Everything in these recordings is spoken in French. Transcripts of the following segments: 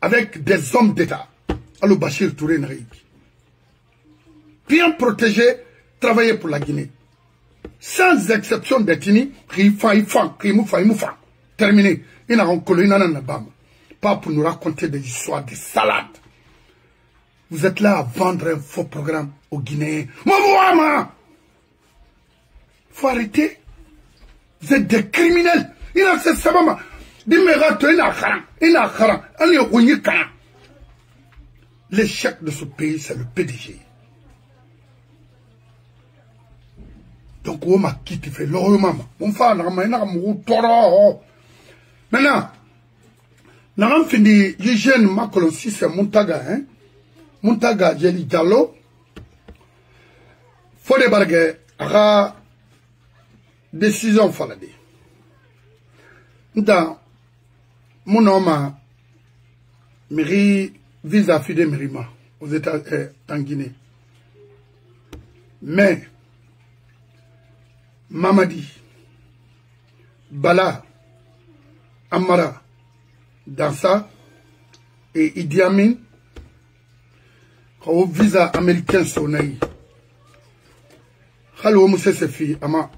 avec des hommes d'État. Alors Bachir Touré bien protégé, travailler pour la Guinée. Sans exception d'ethnie, terminé. Il n'a pas pour nous raconter des histoires, des salades. Vous êtes là à vendre un faux programme aux Guinéens. Il faut arrêter. Vous êtes des criminels. Il a ce sabama. L'échec de ce pays, c'est le PDG. Donc, on m'a quitté, fait l'orement. Mon frère, maintenant, n'a fini, Eugène Macron, si c'est Montaga, hein. Montaga, Jelly Diallo. Faut débarquer, à décision falade. Dans mon homme, mairie, visa fide Mérima, aux États, en Guinée. Mais, Mamadi, Bala, Amara, Dansa et Idi Amin, au visa américain sonnaï. Khalo Moussa Sefi, ama,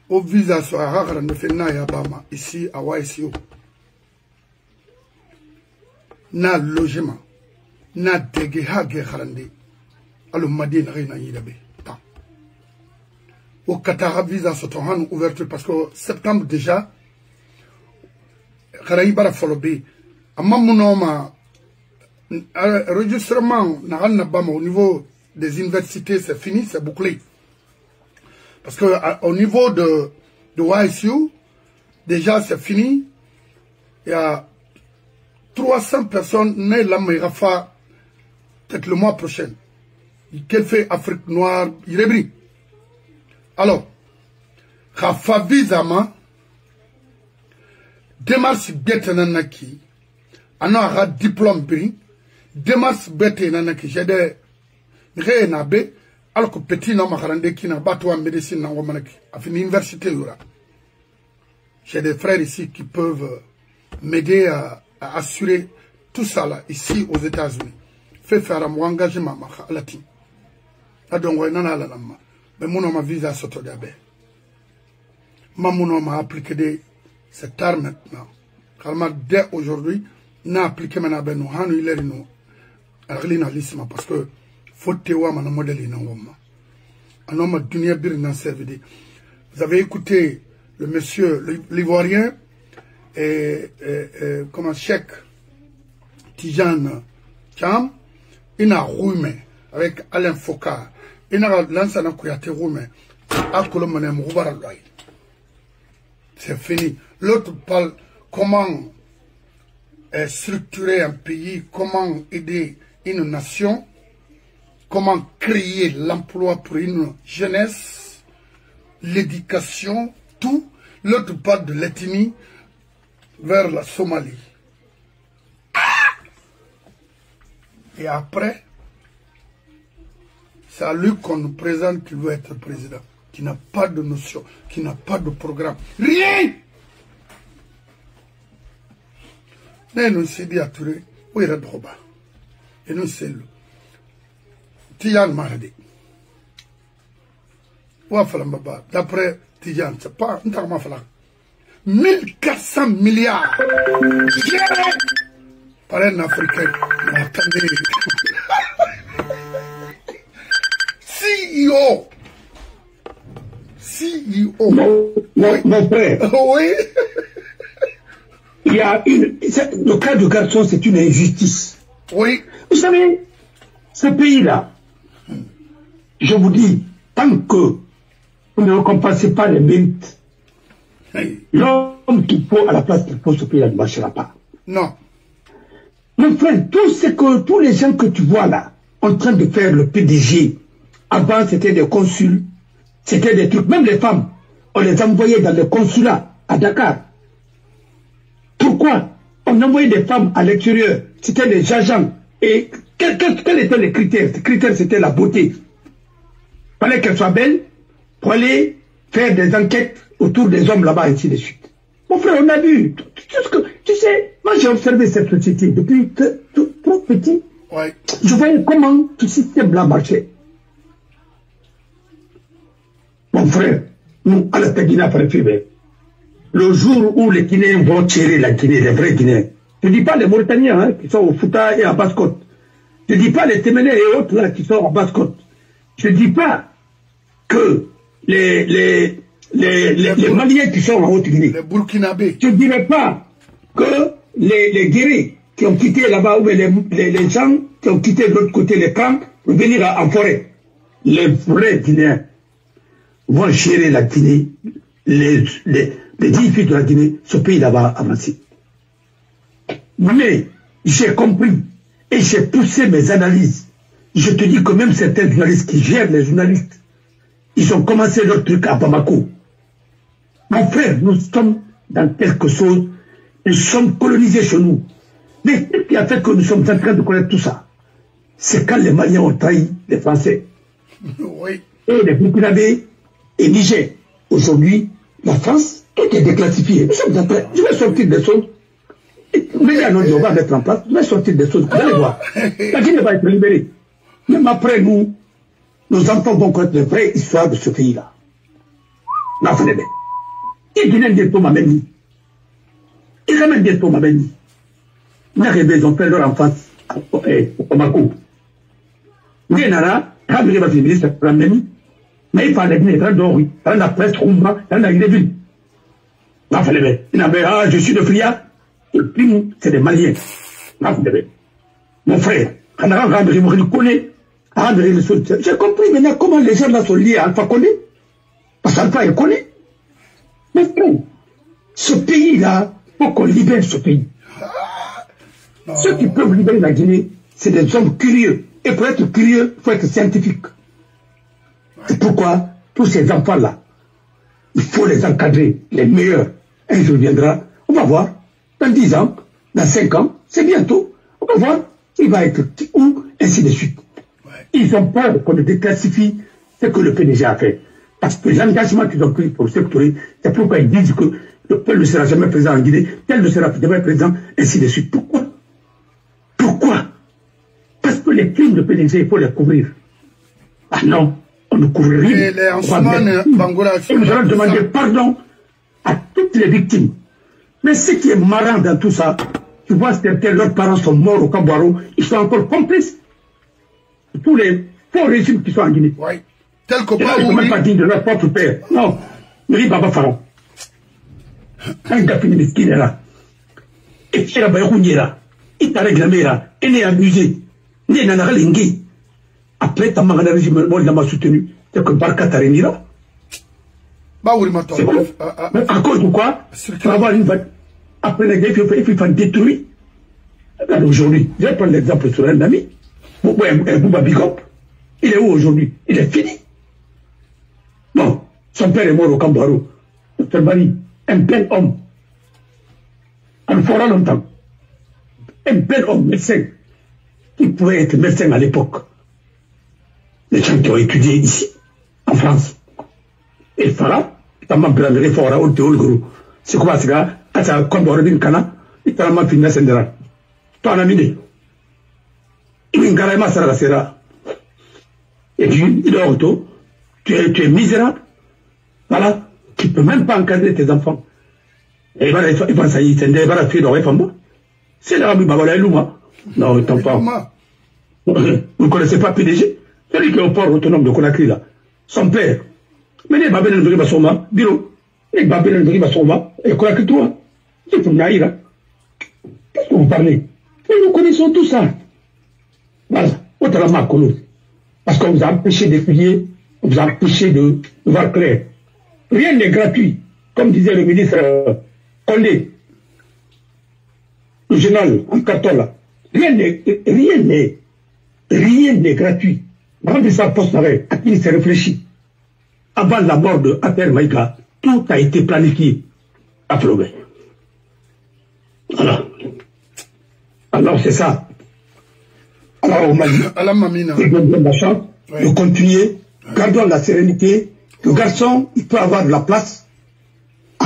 au visa sur Harara ne fait na yabama, ici à YSO. Na logement, na degeha gerande, alo madine reina yidabe. Au Qatar, visa sotohan ouverture parce que septembre déjà, Karaïbara Folobé, à Mamounoma, enregistrement au niveau des universités, c'est fini, c'est bouclé. Parce que au niveau de YSU, déjà c'est fini. Il y a 300 personnes nées là, mais peut-être le mois prochain. Quel fait Afrique noire, il est alors, Khafa Vizama, démarche bête nanaki, ana diplôme bri, démarche bête nanaki, j'ai des rénabe, alors que petit nom makarande qui n'a pas toi en médecine dans Wamanaki, à une université yura. J'ai des frères ici qui peuvent m'aider à assurer tout ça là, ici aux États-Unis. Fait faire mon engagement, à la team. Donc, mais mon homme a visa soto d'abe. Mon homme a appliqué cette arme maintenant. Car dès aujourd'hui, n'a appliqué maintenant ben nous hanu il est nous. Arlina lisma parce que faut te voir mon modèle in homme. Un homme dunia bir n'a servi. Vous avez écouté le monsieur l'ivoirien et comment Cheikh Tijan Cham, il a roumé avec Alain Foucault. Il a lancé un couillate roumé. C'est fini. L'autre parle comment structurer un pays, comment aider une nation, comment créer l'emploi pour une jeunesse, l'éducation, tout. L'autre parle de l'ethnie vers la Somalie. Et après, c'est à lui qu'on nous présente qu'il veut être président, qui n'a pas de notion, qui n'a pas de programme. Rien! Mais nous s'est dit à Touré, où est Droba? Et nous c'est le Tijan Maradi. Où a-t-il Baba? D'après Tijan, c'est pas un tarma fala. 1400 milliards! Par un Africain, attendez. CEO. Mon frère. Oui. Il y a le cas de garçon, c'est une injustice. Oui. Vous savez, ce pays-là, je vous dis, tant que vous ne récompensez pas les mérites, l'homme qu'il faut à la place qu'il faut, ce pays-là ne marchera pas. Non. Mon frère, tous les gens que tu vois là, en train de faire le PDG, avant c'était des consuls, c'était des trucs, même les femmes, on les envoyait dans les consulats à Dakar. Pourquoi on envoyait des femmes à l'extérieur? C'était des agents. Et quels étaient les critères? Les critères, c'était la beauté. Il fallait qu'elles soient belles pour aller faire des enquêtes autour des hommes là-bas, ainsi de suite. Mon frère, on a vu. Tu sais, moi j'ai observé cette société depuis trop petit. Ouais. Je voyais comment tout ce système-là marchait. Mon frère, nous, à la Guinée, le jour où les Guinéens vont tirer la Guinée, les vrais Guinéens, je ne dis pas les Mauritaniens hein, qui sont au Fouta et à Basse-Côte. Je ne dis pas les Téménés et autres là qui sont à Basse-Côte. Je ne dis pas que les Maliens qui sont en Haute-Guinée. Les Burkinabés. Je ne dirais pas que les guerriers qui ont quitté là-bas, ou les gens qui ont quitté de l'autre côté les camps pour venir en forêt. Les vrais Guinéens vont gérer la Guinée, les difficultés de la Guinée, ce pays là-bas avancé. Mais j'ai compris et j'ai poussé mes analyses. Je te dis que même certains journalistes qui gèrent les journalistes, ils ont commencé leur truc à Bamako. Mon frère, nous sommes dans quelque chose, nous sommes colonisés chez nous. Mais ce qui a fait que nous sommes en train de connaître tout ça, c'est quand les Maliens ont trahi les Français. Oui. Et les Burkinabés et Niger. Aujourd'hui, la France, tout est déclassifié. Nous sommes en train, je vais sortir des choses. Mais on va mettre en place, je vais sortir des choses. Vous allez voir. La Guinée va être libérée. Même après nous, nos enfants vont connaître la vraie histoire de ce pays-là. La Frédé. Et Guinée de Thomas Meni. Ils ramènent des Thomas Meni. Ils ont fait leur enfance au Bamako. Mais Nara, quand il va finir, c'est la Meni. Mais il fallait venir dans l'Ori, dans la presse, dans la Guinée-Ville. La Frédé. Il avait, ah, je suis de Fria. Et puis, c'est des Maliens. La Frédé. Mon frère, quand on connaît, j'ai compris maintenant comment les gens là sont liés à Alpha Condé. Parce qu'Alpha est connu. Mais frère, ce pays-là, faut qu'on libère ce pays. Ceux qui peuvent libérer la Guinée, c'est des hommes curieux. Et pour être curieux, il faut être scientifique. C'est pourquoi, tous ces enfants-là, il faut les encadrer, les meilleurs. Un jour viendra, on va voir, dans 10 ans, dans 5 ans, c'est bientôt, on va voir, il va être où, ainsi de suite. Ils ont peur qu'on ne déclassifie ce que le PDG a fait. Parce que l'engagement qu'ils ont pris pour sectorer, c'est pourquoi ils disent que le peuple ne sera jamais présent en Guinée, tel ne sera jamais présent, ainsi de suite. Pourquoi? Pourquoi? Parce que les crimes de PDG, il faut les couvrir. Ah non, on ne couvre rien. Et les et nous allons demander pardon à toutes les victimes. Mais ce qui est marrant dans tout ça, tu vois, certains, leurs parents sont morts au Cambouaro, ils sont encore complices. Tous les faux régimes qui sont en Guinée. Oui. Tel que ils ne sont même pas dignes de leur propre père. Non. Meri Baba Faron. Un gars qui est là. Et qui est là. Il t'a réclamé là. Il est amusé. Il est dans l'ingé. Après, ta maman régime, moi, il m'a soutenu. C'est que Barka t'a réuni là. Bah oui, ma tante. À cause de quoi? Tu vas avoir une vague. Après, les gars, il faut détruire. Regarde aujourd'hui. Je vais prendre l'exemple sur un ami. Bouba Bigop, il est où aujourd'hui? Il est fini. Bon, son père est mort au Cambouaro. Dr Bari, un bel homme. On fera longtemps. Un bel homme, médecin, qui pouvait être médecin à l'époque. Les gens qui ont étudié ici, en France. Et Farah, notamment Bramere Fora, au Théolguru. C'est quoi, c'est là? À sa Cambouaro d'une Cana, il t'a vraiment fini à Sendera. Toi, en ami. Et puis, il est auto, tu es misérable. Voilà. Tu ne peux même pas encadrer tes enfants. Et il va s'aillir, il va la faire dans les femmes. C'est là, non, ton pas. Vous ne connaissez pas PDG? Celui qui est au port autonome de Conakry, là. Son père. Mais les babes ne vont pas bureau. Les babes ne vont pas et Conakry, toi. C'est pour Naïra. Qu'est-ce que vous parlez? Mais nous connaissons tout ça. Voilà, parce qu'on vous a empêché d'étudier, on vous a empêché de voir clair. Rien n'est gratuit, comme disait le ministre Condé, le général en carton là. Rien n'est gratuit. Madame ça poste d'arrêt, à qui il s'est réfléchi. Avant la mort de Aper Maïka, tout a été planifié à Flobé. Voilà. Alors c'est ça. Alors, au Mali, il donne la chance de continuer, gardons la sérénité. Le garçon, il peut avoir de la place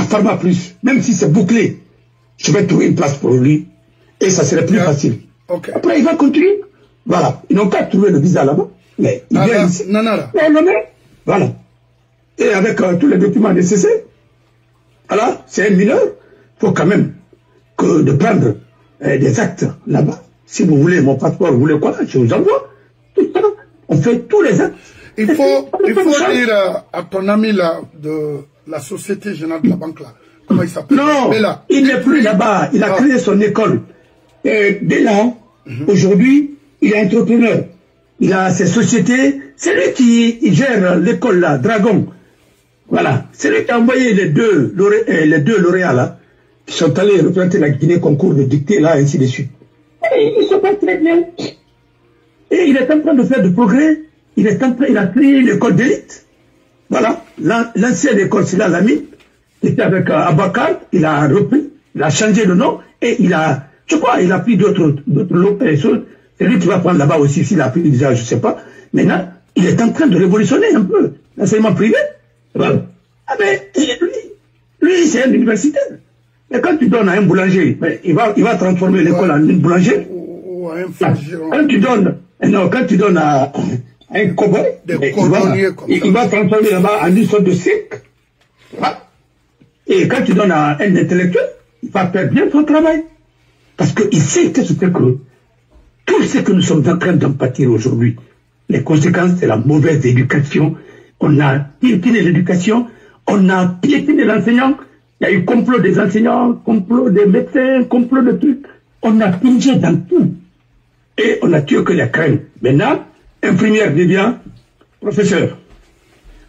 à Pharma Plus, même si c'est bouclé, je vais trouver une place pour lui et ça serait plus facile. Okay. Après, il va continuer. Voilà. Ils n'ont qu'à trouver le visa là-bas. Mais il vient ici. Voilà. Et avec tous les documents nécessaires, voilà, c'est un mineur. Il faut quand même que de prendre des actes là-bas. Si vous voulez mon passeport, vous voulez quoi, je vous envoie. Tout ça. On fait tous les actes. Il faut dire à ton ami là, de la Société Générale de la Banque là, comment il s'appelle? Non, il n'est plus là-bas. Il a créé son école. Et dès là, aujourd'hui, il est entrepreneur. Il a ses sociétés. C'est lui qui gère l'école là, Dragon. Voilà. C'est lui qui a envoyé les deux lauréats là, qui sont allés représenter la Guinée concours de dictée là, ainsi de suite. Et ils se passent très bien. Et il est en train de faire du progrès. Il a créé l'école d'élite. Voilà. L'ancienne école, c'est là, l'ami. Il était avec Abakar. Il a repris. Il a changé le nom. Et il a, je crois, il a pris d'autres choses. C'est lui qui va prendre là-bas aussi, s'il a pris déjà, je ne sais pas. Maintenant, il est en train de révolutionner un peu l'enseignement privé. Voilà. Ah mais lui c'est un universitaire. Mais quand tu donnes à un boulanger, il va transformer l'école en une boulangerie. Quand tu donnes à un cowboy, il va transformer là-bas en une sorte de cirque. Voilà. Et quand tu donnes à un intellectuel, il va faire bien son travail. Parce qu'il sait que tout ce que nous sommes en train d'en pâtir aujourd'hui, les conséquences de la mauvaise éducation, on a piétiné l'éducation, on a piétiné l'enseignant, il y a eu complot des enseignants, complot des médecins, complot de trucs, on a plongé dans tout. Et on a tué que les crèmes. Maintenant, infirmière devient professeur.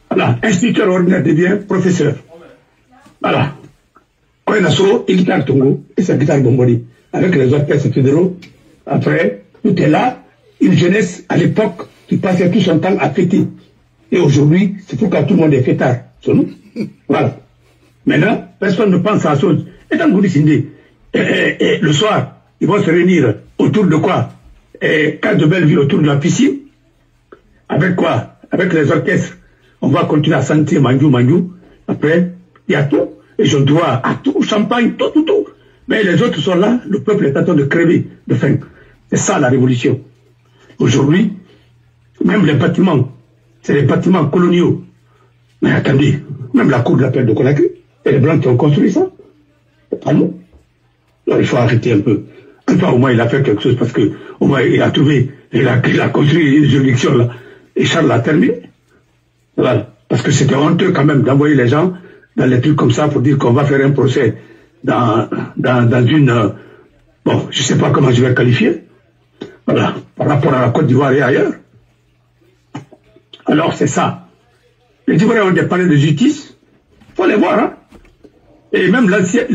Voilà, instituteur ordinaire devient professeur. Voilà. Quand il a so, il guitare Tongo, et sa guitare Bombori, avec les orchestres fédéraux, après, tout est là, une jeunesse à l'époque qui passait tout son temps à fêter. Et aujourd'hui, c'est pourquoi tout le monde est fêtard. Voilà. Maintenant, personne ne pense à la chose. Et dans Goudissindé, le soir, ils vont se réunir autour de quoi? Cas de Belleville autour de la piscine. Avec quoi? Avec les orchestres. On va continuer à sentir Manjou. Après, il y a tout. Ils ont droit à tout, champagne, tout. Mais les autres sont là, le peuple est en train de crever de faim. C'est ça la révolution. Aujourd'hui, même les bâtiments, c'est les bâtiments coloniaux. Mais attendez, même la cour de la paix de Conakry, c'est les Blancs qui ont construit ça. C'est pas nous. Alors il faut arrêter un peu. Enfin, au moins il a fait quelque chose parce que au moins il a trouvé, il a construit une juridiction là. Et Charles l'a terminé. Voilà. Parce que c'était honteux quand même d'envoyer les gens dans les trucs comme ça pour dire qu'on va faire un procès dans une... bon, je ne sais pas comment je vais qualifier. Voilà, par rapport à la Côte d'Ivoire et ailleurs. Alors c'est ça. Les Ivoiriens ont des palais de justice. Il faut les voir, hein. Et même l'ancien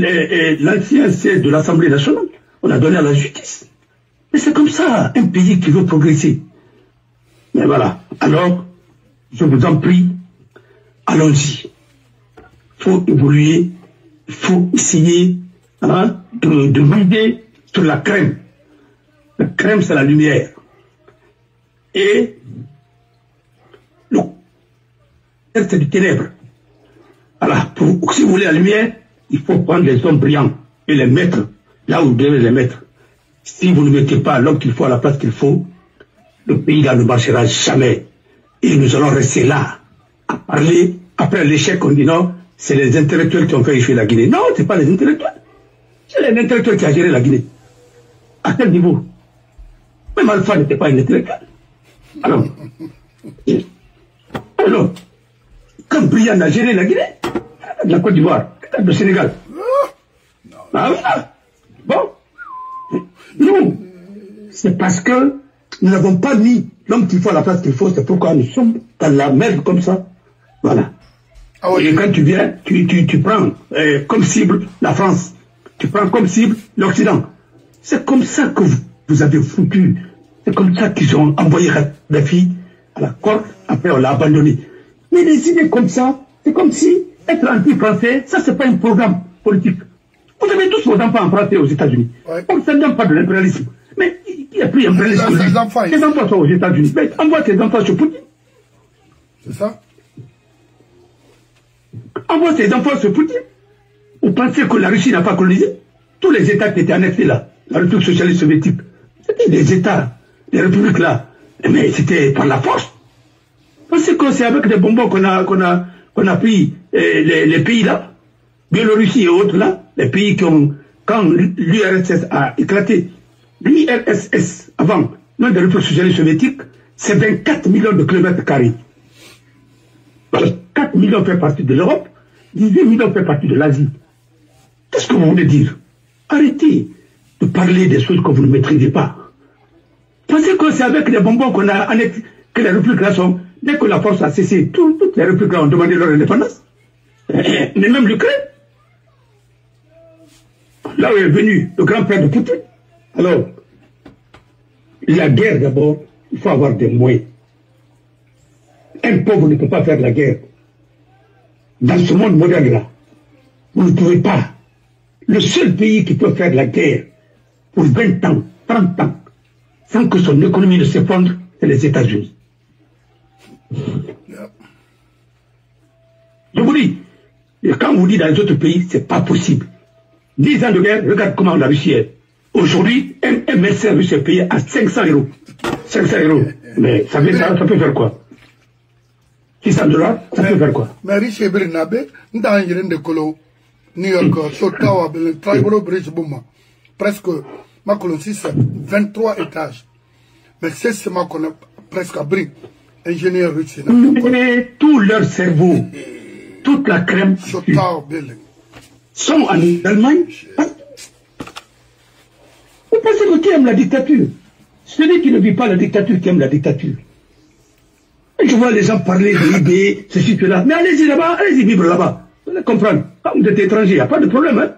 siège de l'Assemblée nationale, on a donné à la justice. Mais c'est comme ça, un pays qui veut progresser. Mais voilà. Alors, je vous en prie, allons-y. Il faut évoluer, il faut essayer de miser sur la crème. La crème, c'est la lumière. Et le c'est du ténèbre. Voilà, si vous voulez la lumière, il faut prendre les hommes brillants et les mettre là où vous devez les mettre. Si vous ne mettez pas l'homme qu'il faut à la place qu'il faut, le pays là ne marchera jamais. Et nous allons rester là, à parler. Après l'échec, on dit non, c'est les intellectuels qui ont fait échouer la Guinée. Non, ce n'est pas les intellectuels. C'est les intellectuels qui ont géré la Guinée. À quel niveau? Même Alpha n'était pas un intellectuel. Alors, quand Brian a géré la Guinée, la Côte d'Ivoire, le Sénégal. Ah voilà. Bon. Nous, c'est parce que nous n'avons pas mis l'homme qu'il faut à la place qu'il faut, c'est pourquoi nous sommes dans la merde comme ça. Voilà. Ah oui. Et quand tu viens, tu prends comme cible la France, tu prends comme cible l'Occident. C'est comme ça que vous avez foutu. C'est comme ça qu'ils ont envoyé Kadhafi à la Corse, après on l'a abandonné. Mais les idées comme ça, c'est comme si être anti-français, ça c'est pas un programme politique. Vous avez tous vos enfants en français aux États-Unis. Ouais. On ne s'attend pas de l'impérialisme. Mais il y a plus d'impérialisme. Les enfants sont aux États-Unis. Mais envoie tes enfants sur Poutine. C'est ça? Envoie tes enfants sur Poutine. Vous pensez que la Russie n'a pas colonisé? Tous les États qui étaient annexés là, la République socialiste soviétique, c'était des États, des républiques là, mais c'était par la force. Vous pensez que c'est avec des bonbons qu'on a pris les pays là, Biélorussie et autres là, les pays qui ont, quand l'URSS a éclaté, l'URSS avant, l'un des républiques socialistes soviétiques, c'est 24 millions de kilomètres carrés. 4 millions fait partie de l'Europe, 18 millions fait partie de l'Asie. Qu'est-ce que vous voulez dire? Arrêtez de parler des choses que vous ne maîtrisez pas. Pensez que c'est avec les bonbons qu'on a annexé, que les républiques là sont, dès que la force a cessé, toutes les républiques là ont demandé leur indépendance. Mais même l'Ukraine. Là où est venu le grand-père de Poutine. Alors, la guerre d'abord, il faut avoir des moyens. Un pauvre ne peut pas faire la guerre. Dans ce monde moderne-là, vous ne pouvez pas. Le seul pays qui peut faire la guerre pour 20 ans, 30 ans, sans que son économie ne s'effondre, c'est les États-Unis. Je vous dis, et quand vous dites dans les autres pays, c'est pas possible. 10 ans de guerre, regarde comment la Russie est. Aujourd'hui, un médecin russe est payé à 500 €. 500 €. Mais ça peut faire quoi? 600 $, ça peut faire quoi? Mais Russie est bien nabé, nous avons une de Colo, New York, Sotawa, le Tribal Bridge Bouma. Presque, ma colonne 23 étages. Mais c'est ce qu'on a presque abri. Ingénieur russe. Mais tout leur cerveau, toute la crème, sont en Allemagne. Vous pensez que qui aime la dictature? Celui qui ne vit pas la dictature, qui aime la dictature. Je vois les gens parler de l'IB, ceci, cela. Mais allez-y là-bas, allez-y vivre là-bas. Vous allez comprendre. Quand vous êtes étranger, il n'y a pas de problème. Hein?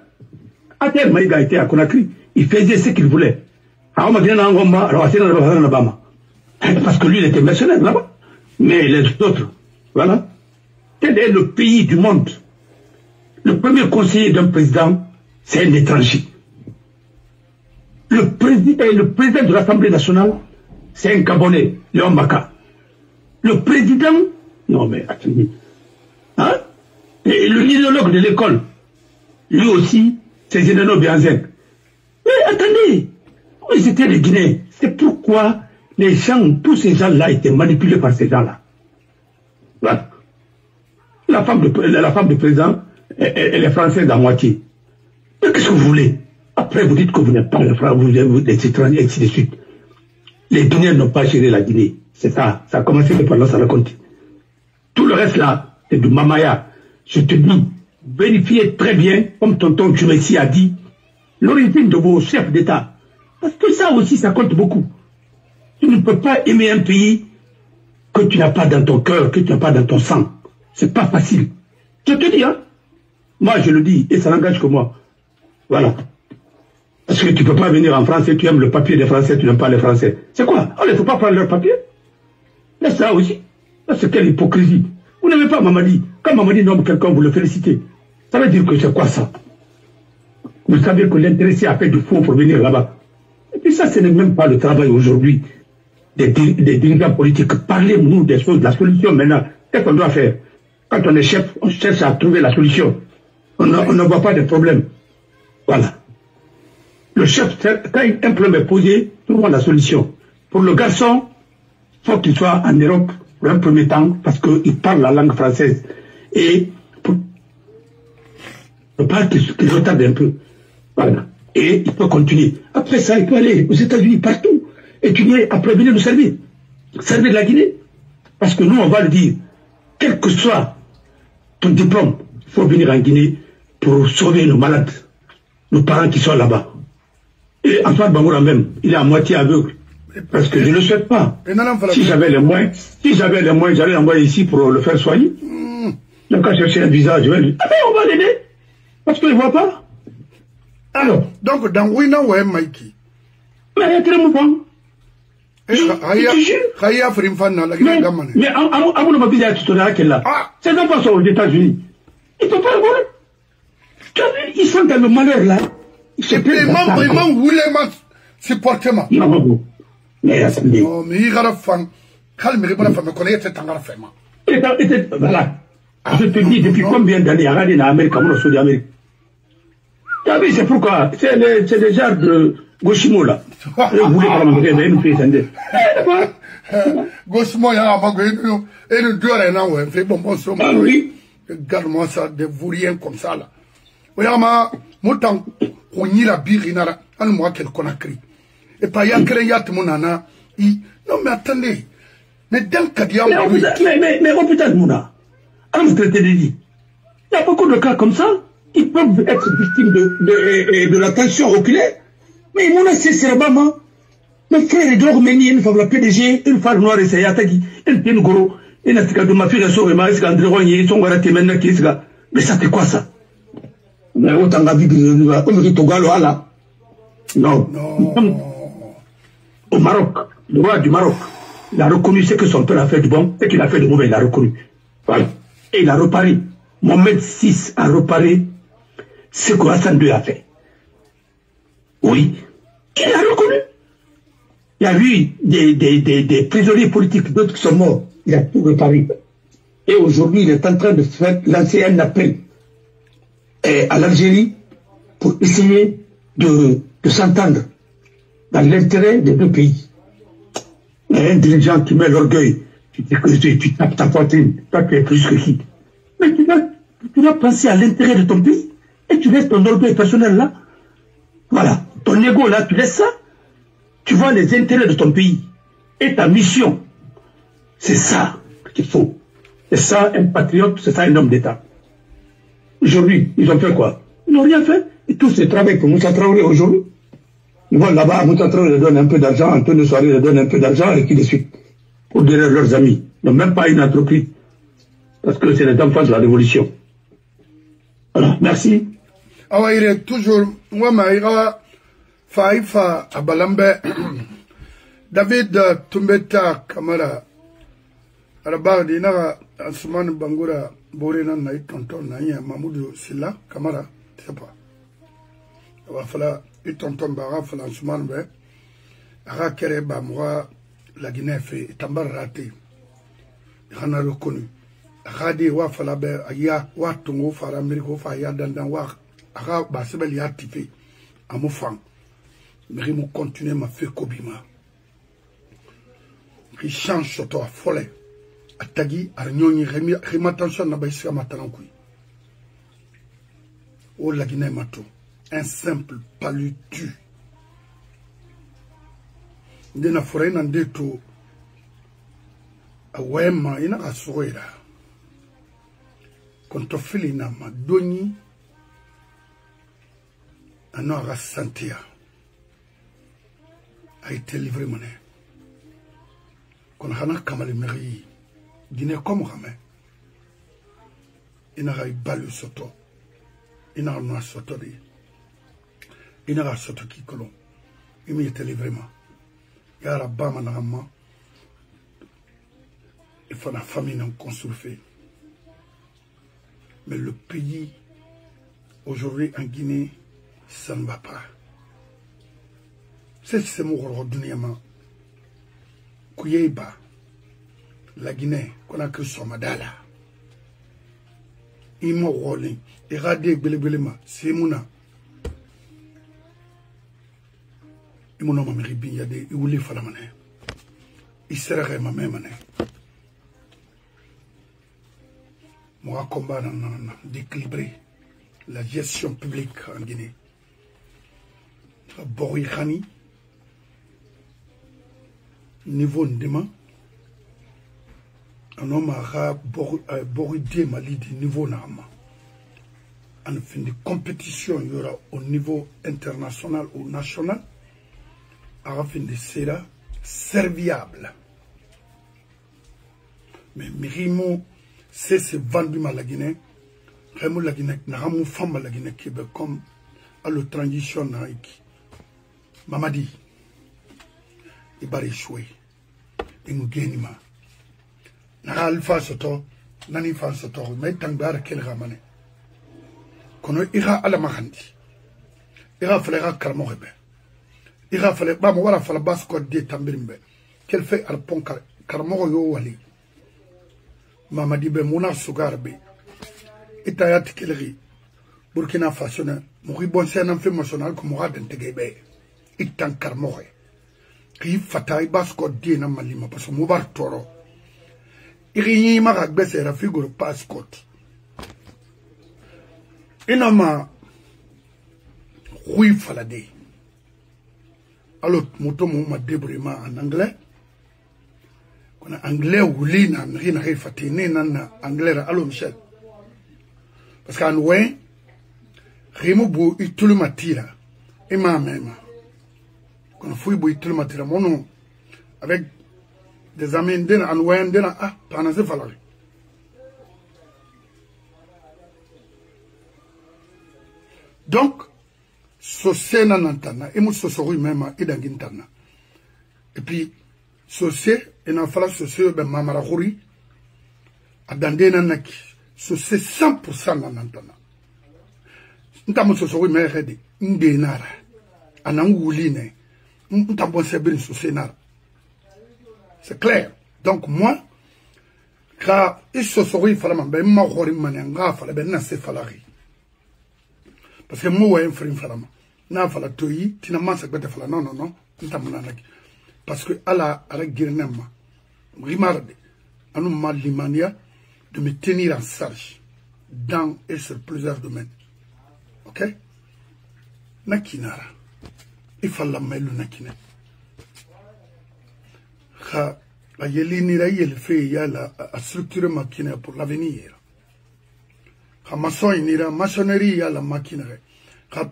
Atel Maïga était à Conakry. Il faisait ce qu'il voulait. Parce que lui, il était mercenaire là-bas. Mais les autres, voilà. Quel est le pays du monde? Le premier conseiller d'un président, c'est un étranger. Le président de l'Assemblée nationale, c'est un Gabonais, Léon Maka. Le président, non mais attendez, hein? Et le idéologue de l'école, lui aussi, c'est Zénano Bianzek. Mais attendez, ils étaient les Guinéens. C'est pourquoi les gens, tous ces gens-là étaient manipulés par ces gens-là. Voilà. La femme du président, elle est française à moitié. Mais qu'est-ce que vous voulez? Après, vous dites que vous n'êtes pas le français, vous êtes des étrangers, et ainsi de suite. Les Guinéens n'ont pas géré la Guinée. C'est ça. Ça a commencé par ça raconte. Tout le reste là, c'est du mamaya. Je te dis, vérifiez très bien, comme tonton Tchumessi a dit, l'origine de vos chefs d'État. Parce que ça aussi, ça compte beaucoup. Tu ne peux pas aimer un pays que tu n'as pas dans ton cœur, que tu n'as pas dans ton sang. C'est pas facile. Je te dis, hein. Moi, je le dis, et ça n'engage que moi. Voilà. Parce que tu ne peux pas venir en France et tu aimes le papier des Français, tu n'aimes pas les Français. C'est quoi? Oh, il ne faut pas prendre leur papier. Mais ça aussi, c'est quelle hypocrisie. Vous n'aimez pas Mamadi. Quand Mamadi nomme quelqu'un, vous le félicitez. Ça veut dire que c'est quoi ça? Vous savez que l'intéressé a fait du faux pour venir là-bas. Et puis ça, ce n'est même pas le travail aujourd'hui des dirigeants politiques. Parlez-nous des choses, de la solution maintenant. Qu'est-ce qu'on doit faire? Quand on est chef, on cherche à trouver la solution. On ne voit pas de problème. Voilà. Le chef, quand un problème est posé, trouvons la solution. Pour le garçon, il faut qu'il soit en Europe pour un premier temps, parce qu'il parle la langue française. Et pour pas qu'il retarde un peu. Voilà. Et il peut continuer. Après ça, il peut aller aux États-Unis, partout, étudier, après venir nous servir. Servir la Guinée. Parce que nous, on va le dire, quel que soit ton diplôme, il faut venir en Guinée pour sauver nos malades, nos parents qui sont là-bas. Et Antoine Bangoura même, il est à moitié aveugle. Parce que je ne le souhaite pas. Si j'avais les moyens, j'allais l'envoyer ici pour le faire soigner. Donc quand je cherche un visa, je vais lui dire, ah ben on va l'aider. Parce qu'il ne voit pas. Alors. Donc dans Wina ou Mikey. Mais il y a très longtemps. Mais à mon avis, il y a tout là qu'elle là. Ces enfants sont aux États-Unis. Ils ne peuvent pas le voir. Ils sont dans le malheur là. C'est vraiment William supportement. Non, mais attendez. Non, mais il y a la femme. Calme, il y a la femme. Je connais cette femme. Voilà. Je te dis, depuis combien d'années, regardez dans l'Amérique, comme on Amérique. Tu as vu, c'est pourquoi? C'est le genre de Goshimo là. Vous voulez pas me une fille, Goshimo, il y a un bagage, et le deux est là, ouais, fait bon, oui. Regarde-moi ça, des vauriens comme ça là. Oyama, montant, on y la birinara, en moi qu'elle Conakry. Et pas y a que les mon nana, non mais attendez, mais dans le cas mais oh putain, Mouna, alors je te l'ai dit, il y a beaucoup de cas comme ça qui peuvent être victimes de la tension oculaire. Mais Mouna, c'est sérieusement, mes frères, ils doivent mener une fois la PDG, une fois le noir et c'est Yatagi, une gros, une attaque de ma fille, elle sauve, mais ça fait quoi ça? Mais autant la vie de Togalo, là. Non. Au Maroc, le roi du Maroc, il a reconnu ce que son père a fait de bon et qu'il a fait de mauvais, il a reconnu. Voilà. Et il a reparé. Mohamed VI a reparé ce que Hassan II a fait. Oui. Il a reconnu. Il y a eu des prisonniers politiques, d'autres qui sont morts. Il a tout reparé. Et aujourd'hui, il est en train de lancer un appel à l'Algérie pour essayer de s'entendre dans l'intérêt des deux pays. Un dirigeant qui met l'orgueil, tu tapes ta poitrine, toi tu es plus que qui. Mais tu dois penser à l'intérêt de ton pays et tu laisses ton orgueil personnel là. Voilà, ton ego là, tu laisses ça. Tu vois les intérêts de ton pays et ta mission. C'est ça qu'il faut. C'est ça un patriote, c'est ça un homme d'État. Aujourd'hui, ils ont fait quoi? Ils n'ont rien fait. Et tous ces travaux pour Moussa Traoré aujourd'hui. Ils vont là-bas, Moussa Traoré leur donne un peu d'argent, Antonio Soiré leur donne un peu d'argent et qui de suite. Pour derrière leurs amis. Ils n'ont même pas une entreprise. Parce que c'est les enfants de la révolution. Voilà, merci. Ah ouais, il est toujours. Moi, Maïra, Faïfa, Abalambe, David Tumbeta, Kamara, Arabar, Dinara, Asuman Bangura, Borena, Naït, Tonton, Naïa, Mamoudou, Silla, Kamara, je sais pas. Il va falloir, et Tonton Bara, Falan Asuman, Ara Kereba, moi, la Guinée fait, Tambar raté. Il a reconnu. Radi wa falabe aya wa tungo fara Ameriko fa ya dandan wa aga basebel ya tife amufang mais mo continuer ma fait kobima qui change soto folle atagi arnyoni remi tension na baisika matananku o la Guinée mato un simple palu tu ndena forena ndeto awema ina asoira quand on fait les namas, Doni, on a santé a été livré monnaie. Quand on a kamale mairie, Guinée comme ramé, il n'a pas balu soto, il n'a pas soto de, il n'a pas soto qui colon, il m'a été livré moi. Il y a la bama na ramma, il faut la famille non construite. Mais le pays, aujourd'hui en Guinée, ça ne va pas. C'est mon ordonnement. Kouyeba, la Guinée, qu'on a que son madala. Il m'a roulé. Il a dit que c'est mon nom. Il m'a nommé Ribin, il a dit, il voulait faire la monnaie. Il serait ma même monnaie. Moi, combat d'équilibrer la gestion publique en Guinée. Bori Khani, niveau ndema, un homme a Bori de Mali du niveau Nama. En fin de compétition, il y aura au niveau international ou national, à la fin de cela, serviable. Mais Mirimo, c'est vendu à la Guinée. Vraiment la Guinée, n'a pas femme à la Guinée qui est comme à la transition naïki. Mamadi, il va échouer. Il nous gagne. N'a alpha soto, nani fan soto, mais tant bar quel ramane. Qu'on ira à la mahandi. Ira falera karmorebe. Ira falera, bah, moi, la fala basse code de tambirimbe. Qu'elle fait à la pont karmoro yo wali. Mamadi be mona sugarbe itayat keleri Burkina Faso na mo bon sen en fait national ko mo gaden tegebe itan karmoxe ki fatay basko dina malima parce que mo bar toro iri ma ga gbese ra figure passport inama oui falade alors moto mo ma débrouiller en anglais qu'on a anglais ou lina rina re fatine nan anglais allo Michel parce qu'en ouais Rimubu itulumatira et ma même quand fouille bu itulumatira mon avec des amis d'en envoyant d'en ah pendant ce fallu donc ce scène n'entana et nous ce soir même idangintana et puis ce c'est et n'en fala ce c'est ben mamara khuri adandena naki ce c'est 100% n'entana ntamo soso me redi ndenara ananguline ntambo sebiri sosenara c'est clair donc moi quand il soso fala mamba ma khori mananga fala ben na se falari parce que moi ouais frère fala na fala toyi tina mansa gbete fala non ntambo nanaki parce que ala girnema rimarde anu malimania de me tenir en charge dans et sur plusieurs domaines. Ok? Nakinara. Il faut la melu nakine. La yeli nira yel fait ya la structure makine pour l'avenir. Maçon nira maçonnerie ya la machinerie.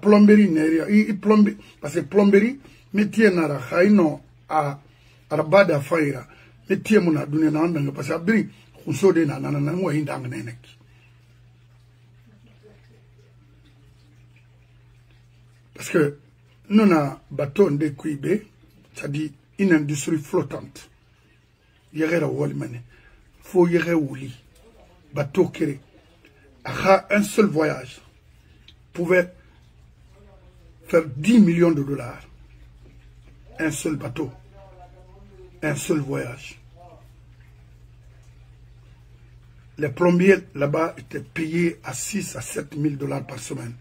Plomberie nira i plomberie parce que plomberie métier nara khaino a arabada faira métier mona dunia na ndanga parce que abri khusode na mo hinda ngeneki. Parce que nous avons un bateau de Kouibé, c'est-à-dire une industrie flottante. Il y a un faut y avoir bateau qui un seul voyage pouvait faire 10 millions de dollars. Un seul bateau, un seul voyage. Les plombiers là-bas étaient payés à 6 à 7 000 dollars par semaine.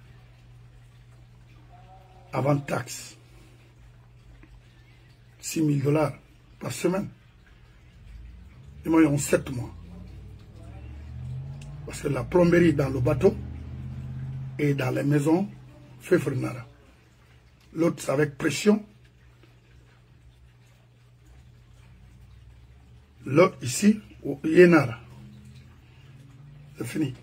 Avant taxe, 6 000 dollars par semaine. Et moi, ils ont 7 mois. Parce que la plomberie dans le bateau et dans les maisons fait frenara. L'autre, c'est avec pression. L'autre, ici, yenara. C'est fini.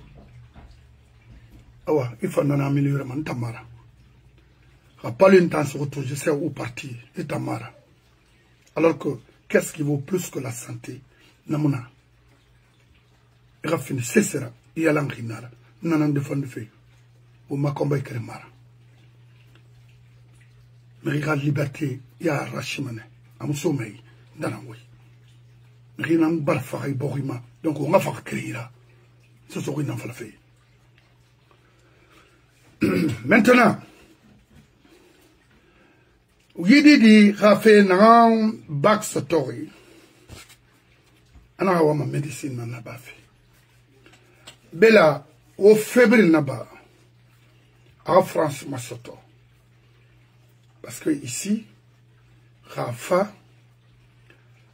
Ah ouais, il faut en améliorer, man, tamara. Pas le temps sur retour, je sais où partir, et Tamara. Alors que, qu'est-ce qui vaut plus que la santé? Namuna. Il a fini, c'est ça, il y a l'angrinara. Nanan de fond de feu. Ou ma combat kremara. Mais il y a liberté, il y a rachimane. Am sommeil, dans la oui. Mais il y a un barfa et borima. Donc on va faire créer là. C'est ce qu'on a fait. Maintenant, Yidi di rafe nan back story. Ana hawa ma medicine na bafi. Bela au février naba en France ma soto. Parce que ici Rafa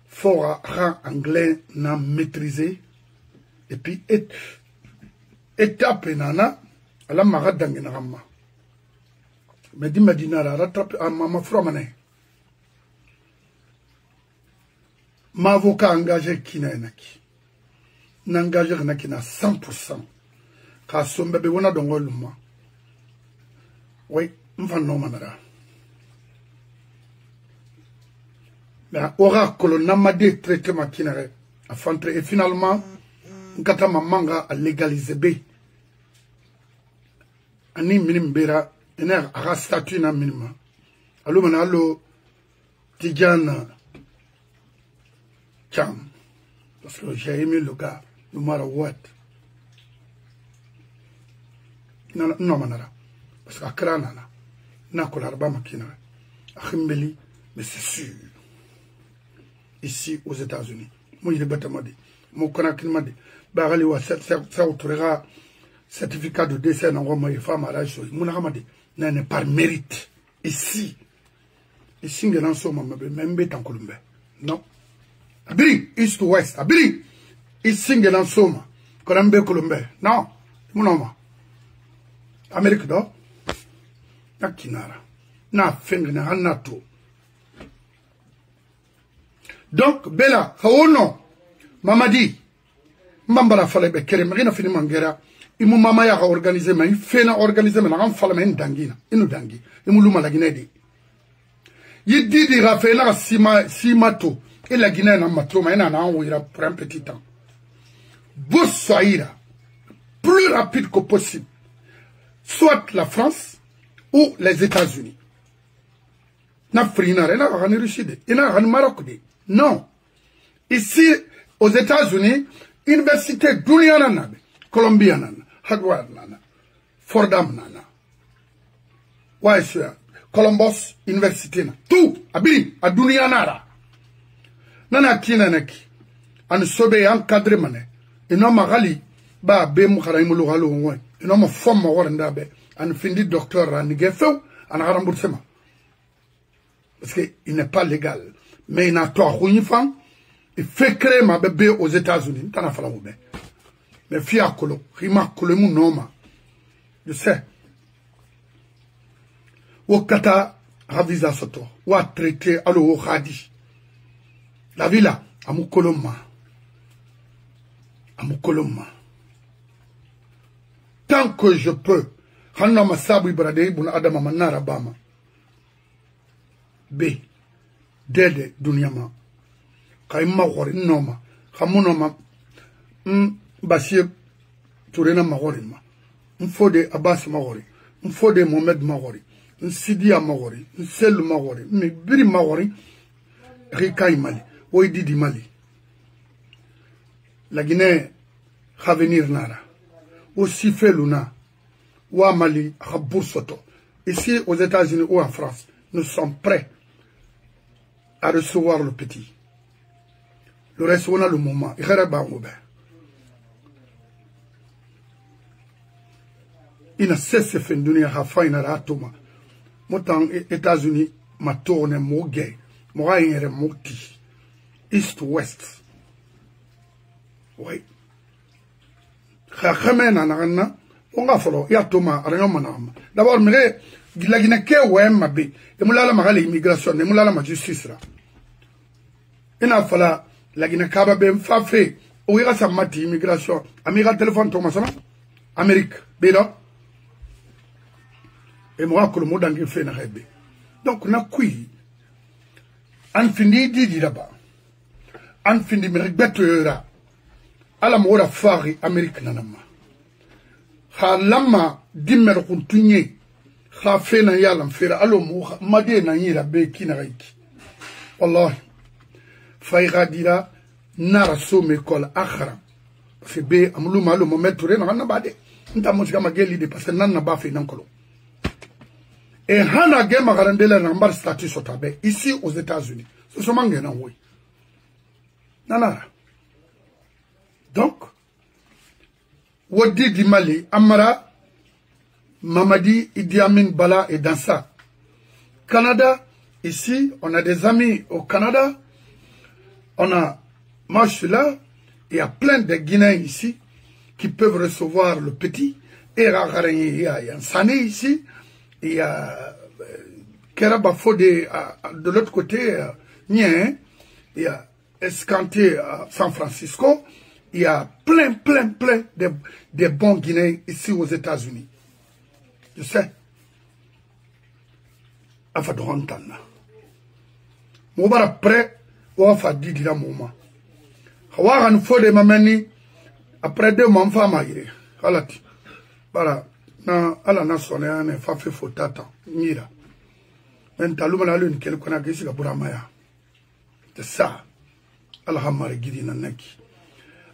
fera anglais na maîtriser et puis étape nana ala mara dangina ramma. Mais dis-moi, dinara, rattrape à ma fromane. Ma avocat engagé qui n'a naki. N'engagé qui n'a 100%. Car son bébé, on a donc le mois. Oui, m'fan non manara. Mais oracle, n'a pas de traitement qui n'a rien. Et finalement, n'kata ma manga a légalisé B. Ani minim bera. Il y a un statut na minima. Alors, on a le Tidjane Cham. Parce que j'ai aimé le gars, no matter what. Non, manara. Parce qu'à Kranana, n'a que l'arba makina. À Khimbeli, mais c'est sûr. Ici, aux États-Unis. Moi, il est bête à m'a dit. Mon canakin m'a dit. Barali wa ça outrera certificat de décès n'a pas eu femme mariage sur Mounahamadi n'est par mérite ici ici ngena soma même en Colombie non abiri east to west abiri ici ngena soma Colombie non Mounama Amérique do nakinara na fengna hanato donc bela hawono mamadi mbambara fale be kere magina fini mangera imu mama ya organiser ma fena organiser ma ngam fala men dangina inu dangi imu luma la Guinée di yidi di rafela simato et la Guinée na matoma ina na wira pour un petit temps vous soyez plus rapide que possible soit la France ou les États-Unis na frina ina ga Russie de ina ga Maroc de non ici aux États-Unis université dunia nana Colombia nana Harvard nana Fordham nana Waisha Columbus Université na tout abiri a dunia nara nana kina neki an sobe encadré mané ino magali ba be mu khara imulu halo ngoi ino ma fom ma waranda be an findi docteur an gefew an remboursement parce que il n'est pas légal mais il n'a pas fan il fait créer ma bébé aux États-Unis t'en as fallu bien mais fia kolo rima kolo mu noma je sais au kata ravisa soto ou à traiter allo au khadi la villa amukoloma tant que je peux hanna masabu ibrade bun adama manara bama b dede dunyama kayma khori noma khamunoma Bassir Tourena Magori, Mfode Abbas Magori, Mfode Mohamed Magori, Sidia Magori, Sel Magori, Biri Magori, Rika Mali, Oididi Mali. La Guinée va venir Nara, aussi fait Luna, ou à Mali, à Boursoto. Ici aux États-Unis ou en France, nous sommes prêts à recevoir le petit. Le reste, on a le moment. Il y a ina sese fen dunia ha faina ratuma motan États-Unis ma tourne mo gay mo ayere moti east west oui khamena na onga folo ya toma aranyoma na d'abord mire gilagina ke wema be e mulala magale immigration e mulala ma justice ra ina fala lagina kaba be mfafe o ira sa mati immigration amiga téléphone to masama Amérique belo et moi que le mot d'anglais fait na rebe donc na kui an findi di là-bas an findi mi betora ala mo ra fari Amérique nanama ha lama dimmer kuntunye ha fena yala mfera alo mo made na yira be kina raiki wallahi fayra dira nara some kol akhra c'est be amlu malo mo metore na bade nta mo sigama geli de parce que nan na ba fe nan kolo. Et Hana Gema Garandela Nambar statut sotabe ici aux États-Unis. Ce sont mangena oui. Nanara. Donc, Wadi di Mali, Amara, Mamadi, Idi Amin Bala et dans ça. Canada, ici, on a des amis au Canada. On a, moi je suis là, il y a plein de Guinéens ici qui peuvent recevoir le petit. Et il y a un Sané ici. Il y a Keraba Fode de l'autre côté, il y a Escanté à San Francisco, il y a plein de bons Guinéens ici aux États-Unis. Je sais. Afa Dorantana. Moubar après, on va dire la moment. Hawaran Fode Mamani, après 2 mois, femme à y aller. Voilà. Na ala na sona ne fa fe fotata nyira en taluma na lune kel kona gisi ga buramaya c'est ça ala hamare gidi na neki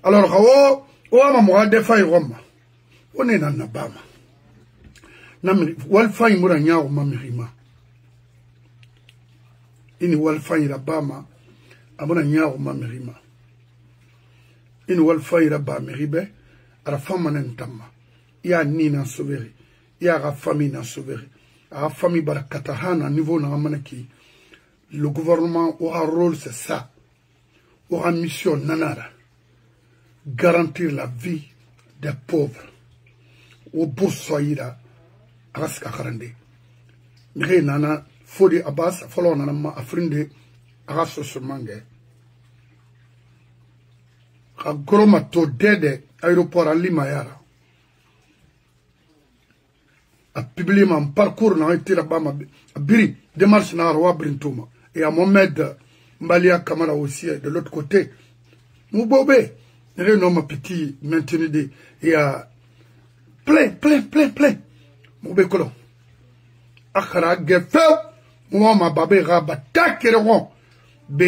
alors hawo o ma mo de fay roma on est na bama na mi wal fay mura nyaaw ma mirima ini wal fay ra bama abona nyaaw ma mirima ini wal fay ra ba miribe ara fama nen tamma il y a Nina Sauveri, il y a la famille na Sauveri, la famille Barakatahana, niveau na Amanaki. Le gouvernement aura un rôle, c'est ça. Aura une mission nanara. Garantir la vie des pauvres. Au Boursoïra, Raska Karande. Nire nana, Fodi Abbas, Folo Nanama, Afrindi, Arasso Surmange. A Gromato Dede, aéroport à Limayara. A publié mon parcours dans un tirabama, a Biri, démarche na Roi Brintoma. Et à Mohamed Mbalia Kamara aussi, de l'autre côté. Moubobé, Nire non ma petit maintenu de, et à plein. Moubé Kolon. Akara Gefeu, Mouama Babé Rabata Kereron. B.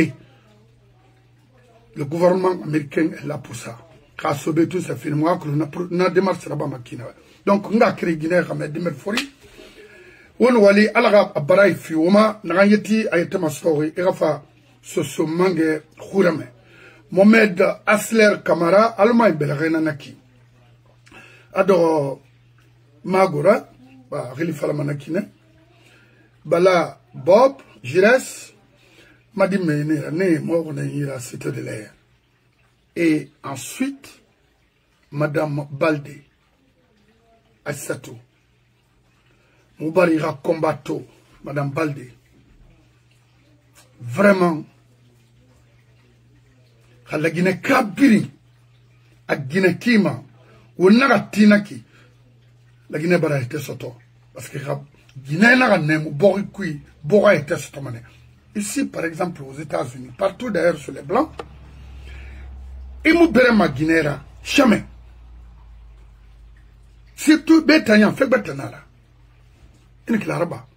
Le gouvernement américain est là pour ça. Car sauver tout ça, finalement, que nous avons démarché là-bas. Donc, nous avons créé Guinée, nous avons démarché Fori. On a allé à la Baraï Fioma, nous avons été à Yetemastory, et Rafa, ce mangue, Khourame. Mohamed Asler Kamara, Allemagne, Belrena Naki. Ado Magura, Khalifa Lamanakine. Bala Bob, Jires. M'a dit, mais mort dans la cité de l'air. Et ensuite, Madame Baldé, Aïssatou, Moubarira Combato, Madame Baldé. Vraiment, la Guinée Kabiri, la Guinée Kima, ou Nagatinaki, la Guinée Bara était soto. Parce que la Guinée n'a pas Borikui, Bora était soto. Ici, par exemple, aux États-Unis, partout d'ailleurs sur les Blancs, ils m'ont béni ma Guinée, jamais. Surtout, Bétanian, fait Bétanara. Il n'y a pas.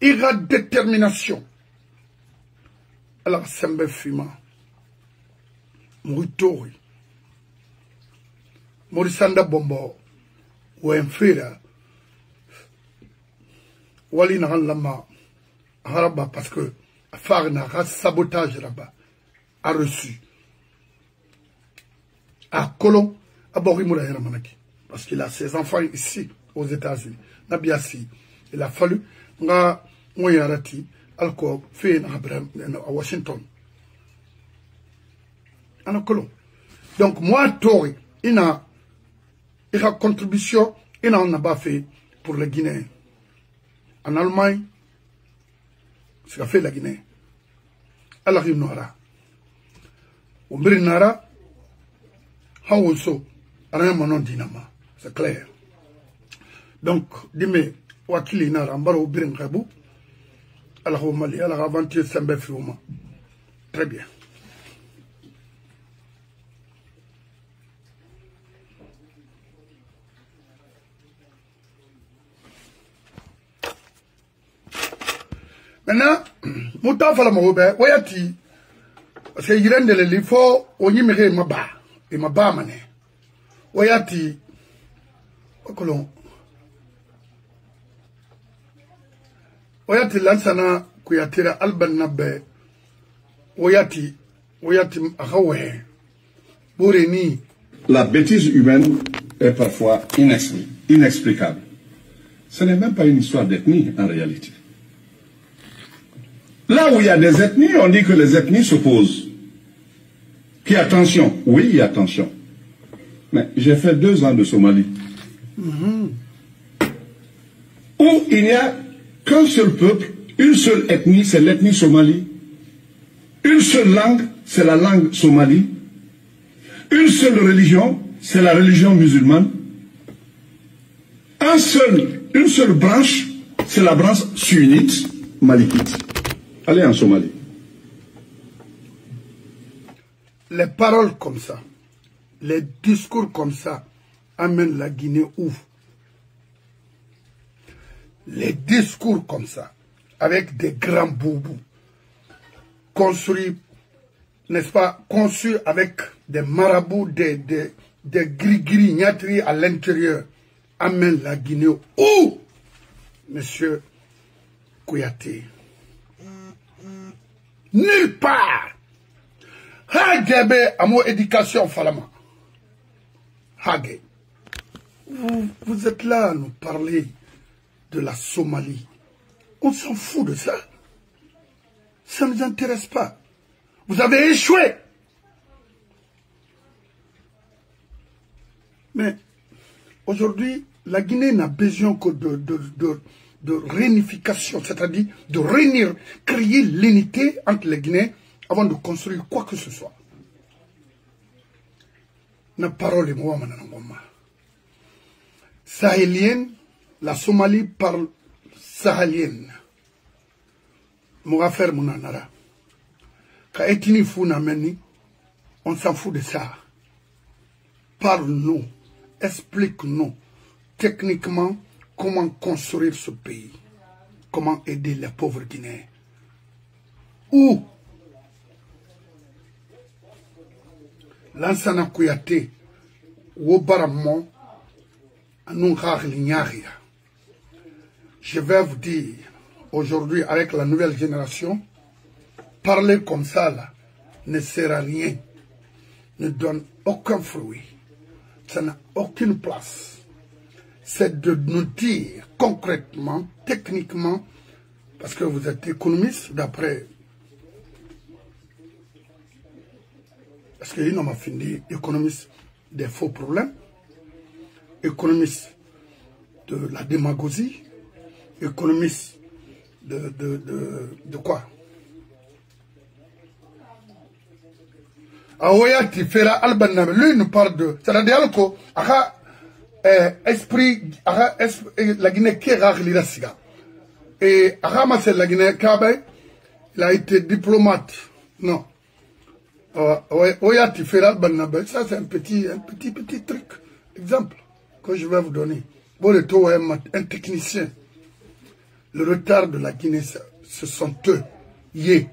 Il y a détermination. Alors, Sembe Fima, Mouitori, Morisanda Bombo, Ouenfira, Wali Naran Lama, Haraba, parce que Farna, sabotage là-bas, a reçu. À Colomb, à Borimoula Yaramanaki. Parce qu'il a ses enfants ici, aux États-Unis. Nabiasi, il a fallu, nga, Moyarati, Alco, fait à Washington. À Colomb. Donc, moi, Tori, il a contribution, il n'a pas fait pour les Guinéens. En Allemagne, ce qu'a fait la Guinée. Alors, il n'aura. Au Brinara, Haonso, rien mon nom dinama. C'est clair. Donc, dis-moi, Wakili Nara, Mbaro Brin Rabou, alors au Mali, alors aventure Sembe Fiouma. Très bien. Maintenant, Mouta Falamoube, Wayati, c'est Yiren de l'Elifo, Onimere Maba, et Maba Mane. Wayati, Okolon. Wayati Lansana, Kuyatira Alban Nabe, Wayati, Ahawe, Boureni. La bêtise humaine est parfois inexplicable. Ce n'est même pas une histoire d'ethnie en réalité. Là où il y a des ethnies, on dit que les ethnies s'opposent. Qu'il y a tension. Oui, il y a tension. Mais j'ai fait 2 ans de Somalie. Où il n'y a qu'un seul peuple, une seule ethnie, c'est l'ethnie somalie. Une seule langue, c'est la langue somalie. Une seule religion, c'est la religion musulmane. Une seule branche, c'est la branche sunnite malikite. Allez en Somalie. Les paroles comme ça, les discours comme ça, amènent la Guinée où? Les discours comme ça, avec des grands boubous, construits, n'est-ce pas, conçus avec des marabouts, des gris-gris, niatri à l'intérieur, amènent la Guinée où, monsieur Kouyaté? Nulle part. Hadjabé à mon éducation falama. Hage. Vous êtes là à nous parler de la Somalie. On s'en fout de ça. Ça ne nous intéresse pas. Vous avez échoué. Mais aujourd'hui, la Guinée n'a besoin que de réunification, c'est-à-dire de réunir, créer l'unité entre les Guinéens avant de construire quoi que ce soit. Na parole est moi, sahélienne, la Somalie parle sahélienne. Moi faire mon anara. Quand etini funa meni, on s'en fout de ça. Parle-nous, explique-nous techniquement comment construire ce pays, comment aider les pauvres Guinéens. Où Lansana Kouyaté, Wobaramon, je vais vous dire, aujourd'hui, avec la nouvelle génération, parler comme ça, là, ne sert à rien, ne donne aucun fruit, ça n'a aucune place. C'est de nous dire concrètement, techniquement, parce que vous êtes économiste, d'après, parce qu'il m'a fini économiste des faux problèmes, économiste de la démagogie, économiste de quoi? Aoya Tifera Albanam, lui nous parle de, c'est-à-dire que esprit, la Guinée qui est rare l'Irasiga. Et Aramas la Guinée Kabe, il a été diplomate. Non. Oya Tifera Albanam, ça c'est un petit truc, exemple que je vais vous donner. Bon, le taux est un technicien. Le retard de la Guinée, ce sont eux. Yé.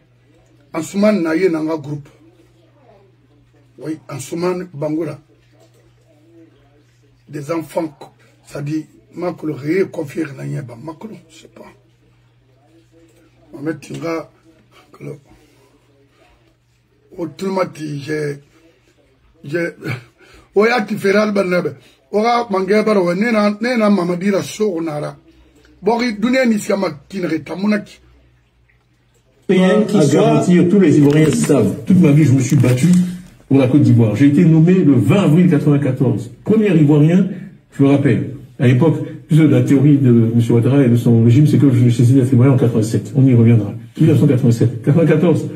En ce moment, il y a un groupe. Oui, en ce moment, Bangoura. Des enfants, ça dit, Makolo, rien confier à Nanyeba. Makolo, je sais pas. Mohamed Tinga, autrement dit, Oya Tifera Banab. Ora Mangabar, Nena Mamadira Sonara. Bori Dunia Niskama Kinreta Monaki. Rien à garantir, tous les Ivoiriens savent. Toute ma vie, je me suis battu pour la Côte d'Ivoire. J'ai été nommé le 20 avril 1994. Premier Ivoirien, je me rappelle. À l'époque, la théorie de M. Ouattara et de son régime, c'est que je suis saisi d'être Ivoirien en 87. On y reviendra. 1987. 94.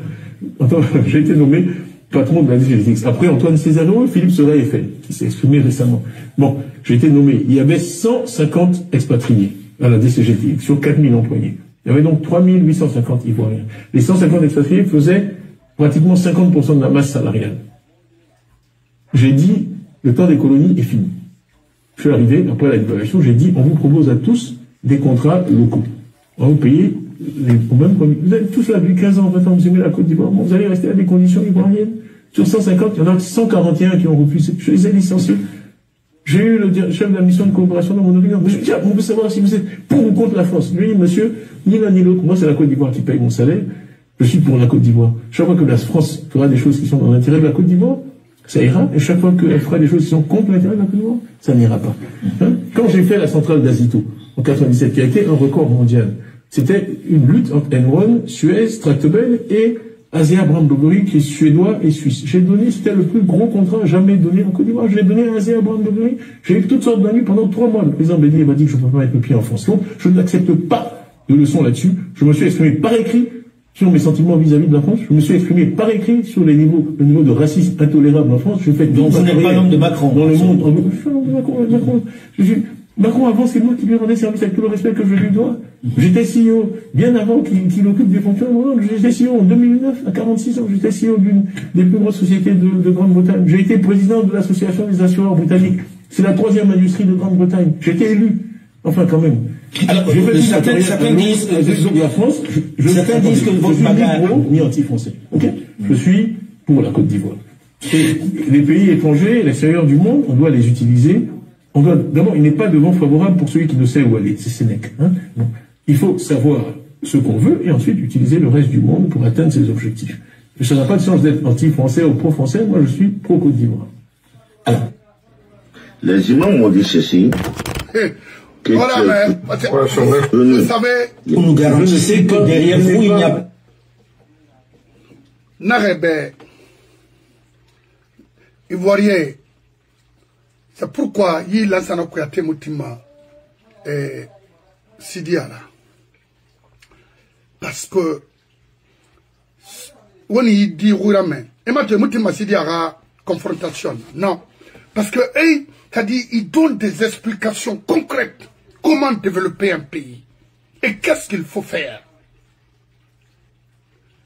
J'ai été nommé patron de la DGX. Après, Antoine Césano, Philippe Sola-Eiffel, qui s'est exprimé récemment. Bon, j'ai été nommé. Il y avait 150 expatriés à la DCGT, sur 4000 employés. Il y avait donc 3850 Ivoiriens. Les 150 expatriés faisaient pratiquement 50% de la masse salariale. J'ai dit, le temps des colonies est fini. Je suis arrivé, après la dévaluation, j'ai dit, on vous propose à tous des contrats locaux. On va vous payer les mêmes conditions. Vous êtes tous là depuis 15 ans, 20 ans, vous aimez la Côte d'Ivoire, vous allez rester à des conditions ivoiriennes. Sur 150, il y en a 141 qui ont refusé. Je les ai licenciés. J'ai eu le chef de la mission de coopération dans mon opinion. Je me dis, on veut savoir si vous êtes pour ou contre la France. Lui dit, monsieur, ni l'un ni l'autre. Moi, c'est la Côte d'Ivoire qui paye mon salaire. Je suis pour la Côte d'Ivoire. Chaque fois que la France fera des choses qui sont dans l'intérêt de la Côte d'Ivoire, ça ira. Et chaque fois qu'elle fera des choses qui sont contre l'intérêt de la Côte d'Ivoire, ça n'ira pas. Hein? Quand j'ai fait la centrale d'Azito, en 97, qui a été un record mondial, c'était une lutte entre Enron, Suez, Tractebel et Asea Brown Boveri, qui est suédois et suisse. J'ai donné, c'était le plus gros contrat jamais donné en Côte d'Ivoire. Je l'ai donné à Asea Brown Boveri. J'ai eu toutes sortes d'amis pendant 3 mois. Le président Béni m'a dit que je ne peux pas mettre le pied en France. Donc, je n'accepte pas de leçons là-dessus. Je me suis exprimé par écrit sur mes sentiments vis-à-vis de la France. Je me suis exprimé par écrit sur le niveau de racisme intolérable en France. Je fais donc vous n'êtes pas l'homme de Macron. Dans le monde. Je suis l'homme de Macron. Macron, avant, c'est moi qui lui rendais service avec tout le respect que je lui dois. J'étais CEO, bien avant qu'il occupe des fonctions. J'étais CEO en 2009, à 46 ans. J'étais CEO d'une des plus grosses sociétés de Grande-Bretagne. J'ai été président de l'association des assureurs britanniques. C'est la 3e industrie de Grande-Bretagne. J'ai été élu. Enfin, quand même. Alors, certains disent la France, certains disent que votre bagage ni pro, ni anti-français. Ok? Je suis pour la Côte d'Ivoire. Et les pays étrangers, l'extérieur du monde, on doit les utiliser. D'abord, il n'est pas de vent favorable pour celui qui ne sait où aller. C'est Sénèque. Hein? Bon. Il faut savoir ce qu'on veut et ensuite utiliser le reste du monde pour atteindre ses objectifs. Mais ça n'a pas de sens d'être anti-français ou pro-français. Moi, je suis pro-Côte d'Ivoire. Alors, Les imams m'ont dit ceci. Voilà, mais vous savez, vous nous garantissez que derrière vous, il n'y a Narebe, Ivoirien, c'est pourquoi il a lancé Kouyaté Moutima et Sidiara. Parce que, on y dit Rourame, et maintenant Moutima Sidiara, confrontation. Non. Parce que, il donne des explications concrètes. Comment développer un pays? Et qu'est-ce qu'il faut faire?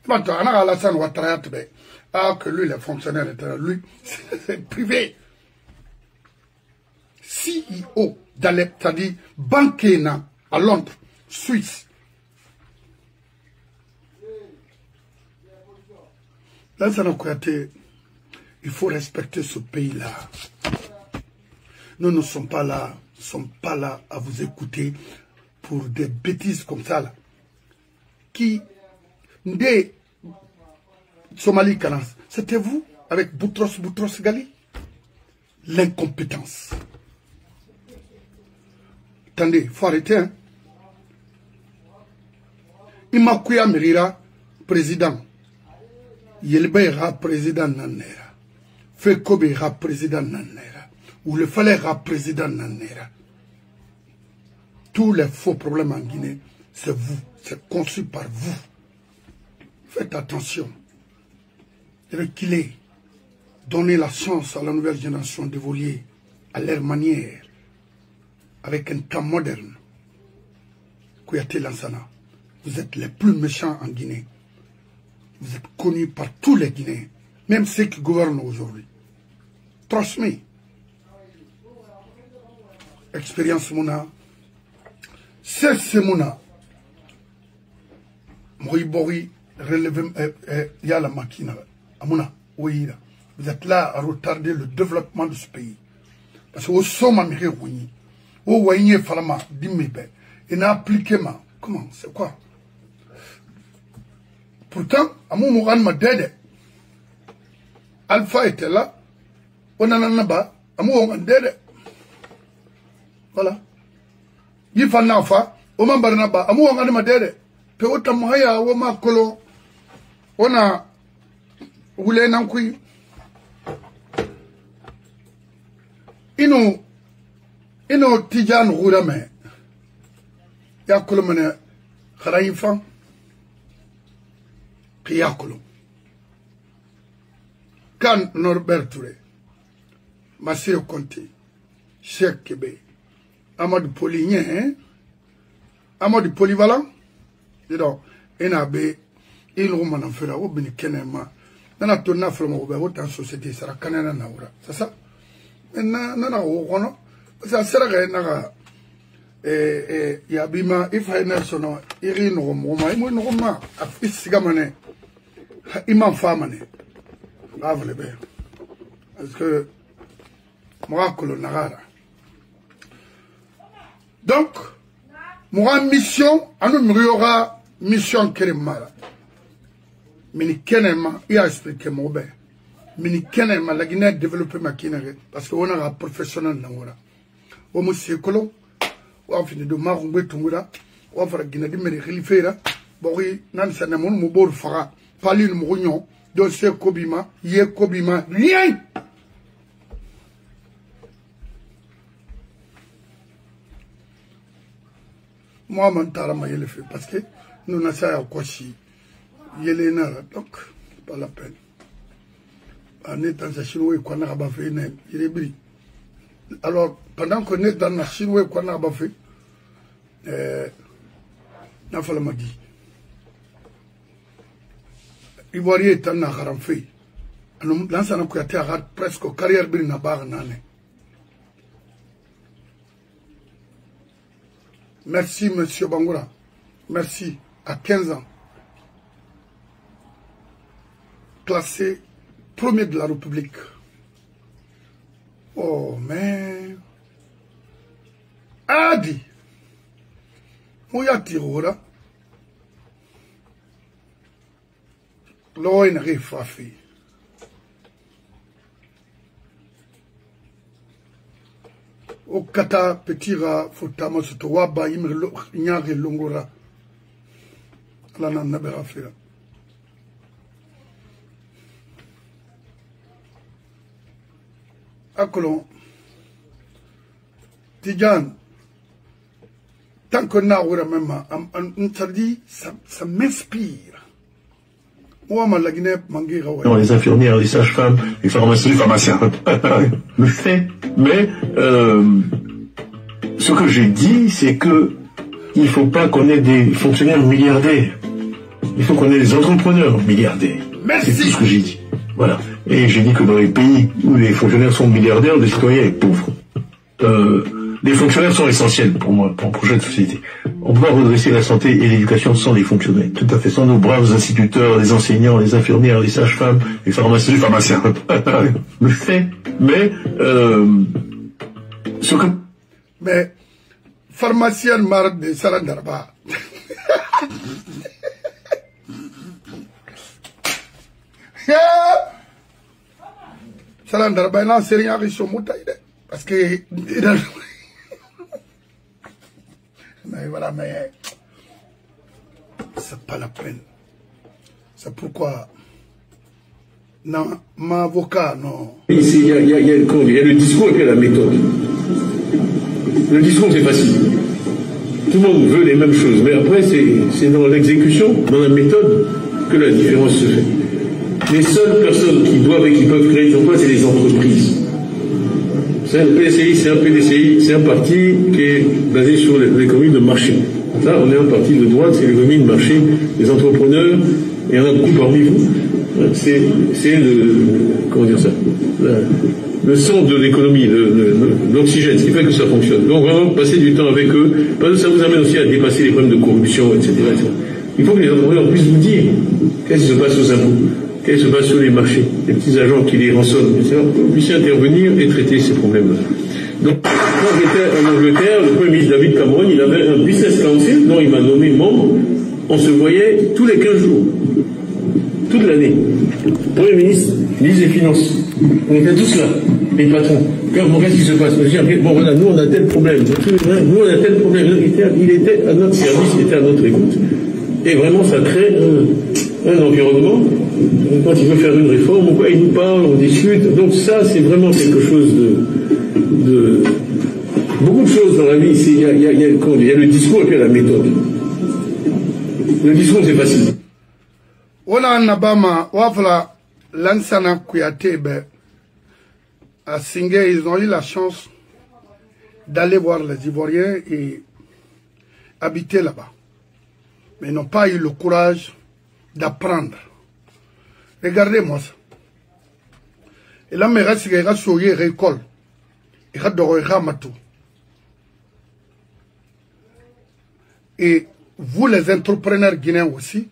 Maintenant, on a Alassane Ouattara, que lui, les fonctionnaires, lui, c'est privé. CEO, c'est-à-dire banquier à Londres, Suisse. Alassane Kouyaté, il faut respecter ce pays-là. Nous ne sommes pas là. Nous ne sommes pas là à vous écouter pour des bêtises comme ça là. Qui des Somali Kalans, c'était vous avec Boutros Ghali? L'incompétence. Attendez, il faut arrêter. Hein? Imakouya Merira, président. Yelbeira, président Nanera. Fekobera, président Nanera. Ou le Falera président Nanera. Tous les faux problèmes en Guinée, c'est vous. C'est conçu par vous. Faites attention. Reculez. Donnez la chance à la nouvelle génération d'évoluer à leur manière. Avec un temps moderne. Kouyaté Lansana. Vous êtes les plus méchants en Guinée. Vous êtes connus par tous les Guinéens. Même ceux qui gouvernent aujourd'hui. Trust me. Expérience Mouna, c'est Mouna. Moïbori, relève, il y a la machine. Amouna, oui, vous êtes là à retarder le développement de ce pays. Parce que au sommet, au Wayne Falama, Dimebe, il a appliqué ma. Comment, c'est quoi? Pourtant, Amou Mouran m'a dédé. Alpha était là, on en a bas, Amou m'a dédé. Voilà. Il faut n'afa, au Mambarnaba, à moi, on a madère. Peu autant Maya, ou ma colo, on a roulé un coup. Ino Tijan Roulame. Yakolomane, Haraïfan, Piakolo. Quand Norbert Touré, Massio Conti, Cheikh Kébé. Amadou Poligné, hein? Amadou Polyvalent? Dis donc, il a bé, il roman en fera, ou bien kenema. Nana tourna from autant société, ça a canana naura. C'est ça? Nana ou non? Ça sera naga. Yabima, if I know so no, Irin Roma, Imon Roma, a Fissigamane, Imam Famane. Bravo, parce que, moi, Nagara. Donc, moi, mission, nous aura mission Keremara. Mini Kenema, il a expliqué mon bien. Mini Kenema, la Guinée a développé ma Guinée, parce qu'on a un professionnel dans l'ora. Au monsieur Colon, on a fini de Marumbe Tungura, on a fait la Guinée de Mérifera, Bori, Nansanamon, Mobor Fara, Palin Mourignon, Dossier Kobima, Yé Kobima, rien! Moi, je le fait parce que nous n'avons pas quoi si il est là, donc pas la peine. On est dans la Chinois et qu'on a fait, il est brillant. Alors, pendant qu'on est dans la Chinois et qu'on a fait, n'a pas le dit. Ivoirien est en Haramfei. L'ancien Kouyaté a presque carrière brille barre nane. Merci, monsieur Bangoura. Merci. À 15 ans. Classé premier de la République. Oh, mais... Adi. Mouya Tiroura. L'oïn Rifafi. au kata petira futama soto waba imre nyare longora ala na nabera fira akolo Tijan tant que na wura même ça m'inspire. Les infirmières, les sages-femmes, les pharmaciens. Le fait, mais ce que j'ai dit, c'est que il faut pas qu'on ait des fonctionnaires milliardaires. Il faut qu'on ait des entrepreneurs milliardaires. C'est tout ce que j'ai dit. Voilà. Et j'ai dit que dans les pays où les fonctionnaires sont milliardaires, les citoyens sont pauvres. Les fonctionnaires sont essentiels pour moi, pour un projet de société. On peut pas redresser la santé et l'éducation sans les fonctionnaires. Tout à fait, sans nos braves instituteurs, les enseignants, les infirmières, les sages-femmes, les pharmaciens. Le fait, mais ce que... Mais pharmacien marre de Sarandarba. Sarandarba, non, c'est rien avec son moutaï. Parce que... Mais voilà, mais c'est pas la peine. C'est pourquoi non, mon avocat, non. Ici, il y a le discours et puis la méthode. Le discours, c'est facile. Tout le monde veut les mêmes choses, mais après, c'est dans l'exécution, dans la méthode, que la différence se fait. Les seules personnes qui doivent et qui peuvent créer de l'emploi, c'est les entreprises. C'est un PDCI, c'est un parti qui est basé sur l'économie de marché. Là, on est un parti de droite, c'est l'économie de marché, les entrepreneurs, et il y en a beaucoup parmi vous. C'est comment dire ça, le son de l'économie, l'oxygène, ce qui fait que ça fonctionne. Donc vraiment, passer du temps avec eux, parce que ça vous amène aussi à dépasser les problèmes de corruption, etc. Il faut que les entrepreneurs puissent vous dire qu'est-ce qui se passe aux impôts. Qu'est-ce qui se passe sur les marchés, les petits agents qui les rançonnent, etc. Vous puissiez intervenir et traiter ces problèmes-là. Donc, quand j'étais en Angleterre, le Premier ministre David Cameron, il avait un business council dont il m'a nommé membre. On se voyait tous les 15 jours, toute l'année. Premier ministre, ministre des Finances. On était tous là, les patrons. Qu'est-ce qui se passe? Bon, voilà, nous on a tel problème. Nous on a tel problème. Il était à notre service, il était à notre écoute. Et vraiment, ça crée un environnement. Quand il veut faire une réforme, il nous parle, on discute. Donc ça, c'est vraiment quelque chose de beaucoup de choses dans la vie. Il y a le discours et puis la méthode. Le discours, c'est facile. On a un Abama, Wafla, Lansana Kouyaté, à Singé, ils ont eu la chance d'aller voir les Ivoiriens et habiter là-bas. Mais ils n'ont pas eu le courage d'apprendre. Regardez-moi ça. Et là, il reste qu'il y a soyé récolte. Il y a de et vous, les entrepreneurs guinéens aussi,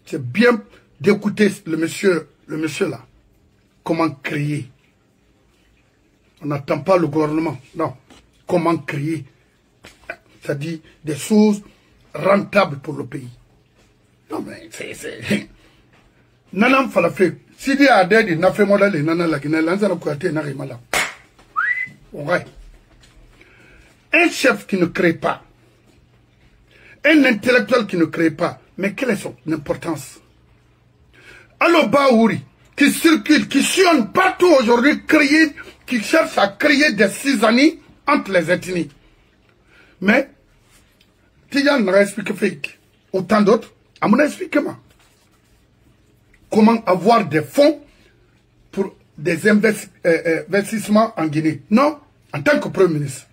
c'est bien d'écouter le monsieur là. Comment créer. On n'attend pas le gouvernement. Non. Comment créer. C'est-à-dire des choses rentables pour le pays. Non, mais c'est... Nanam falafé. Si dit à des n'a fait modèle, nana la Guinée, l'anzana kouate n'a rien mal. Ouais. Un chef qui ne crée pas, un intellectuel qui ne crée pas, mais quelle est son importance? Alors Baouri, qui circule, qui sillonne partout aujourd'hui, qui cherche à créer des cisanies entre les ethnies. Mais, Tijan n'a expliqué fake. Autant d'autres, à mon expliquement. Comment avoir des fonds pour des investissements en Guinée? Non, en tant que Premier ministre.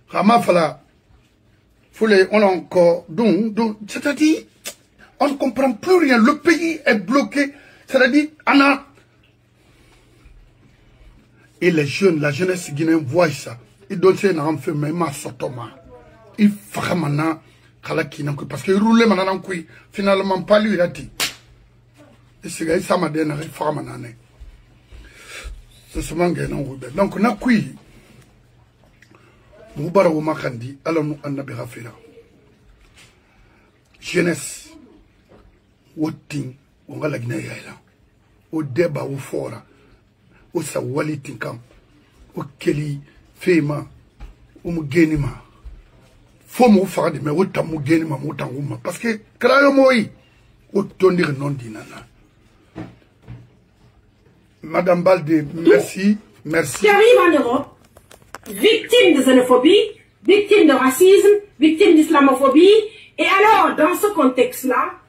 Ramafala, on a encore, c'est-à-dire, on ne comprend plus rien. Le pays est bloqué. C'est-à-dire, et les jeunes, la jeunesse guinéenne voit ça. Ils donnent ça un peu, mais ma sotoma. Ils font maintenant, parce qu'ils roulent maintenant, finalement, pas lui, il a dit. Et c'est ça m'a donné, il faut maintenant. C'est ce manque de nous. Donc, on a qui. Nous barrons ma kandi, alors nous en avons fait là. Jeunesse, woting, on va la Guinée là. Au débat, au fora, au sawali tinkam. o keli fema o mu genima fo mo fa de me o tamu genima mo tanguma parce que krayo moyi o tondir non dinana. Madame Baldé, merci, merci. Qui arrive en Europe, victime de xénophobie, victime de racisme, victime d'islamophobie, et alors, dans ce contexte-là,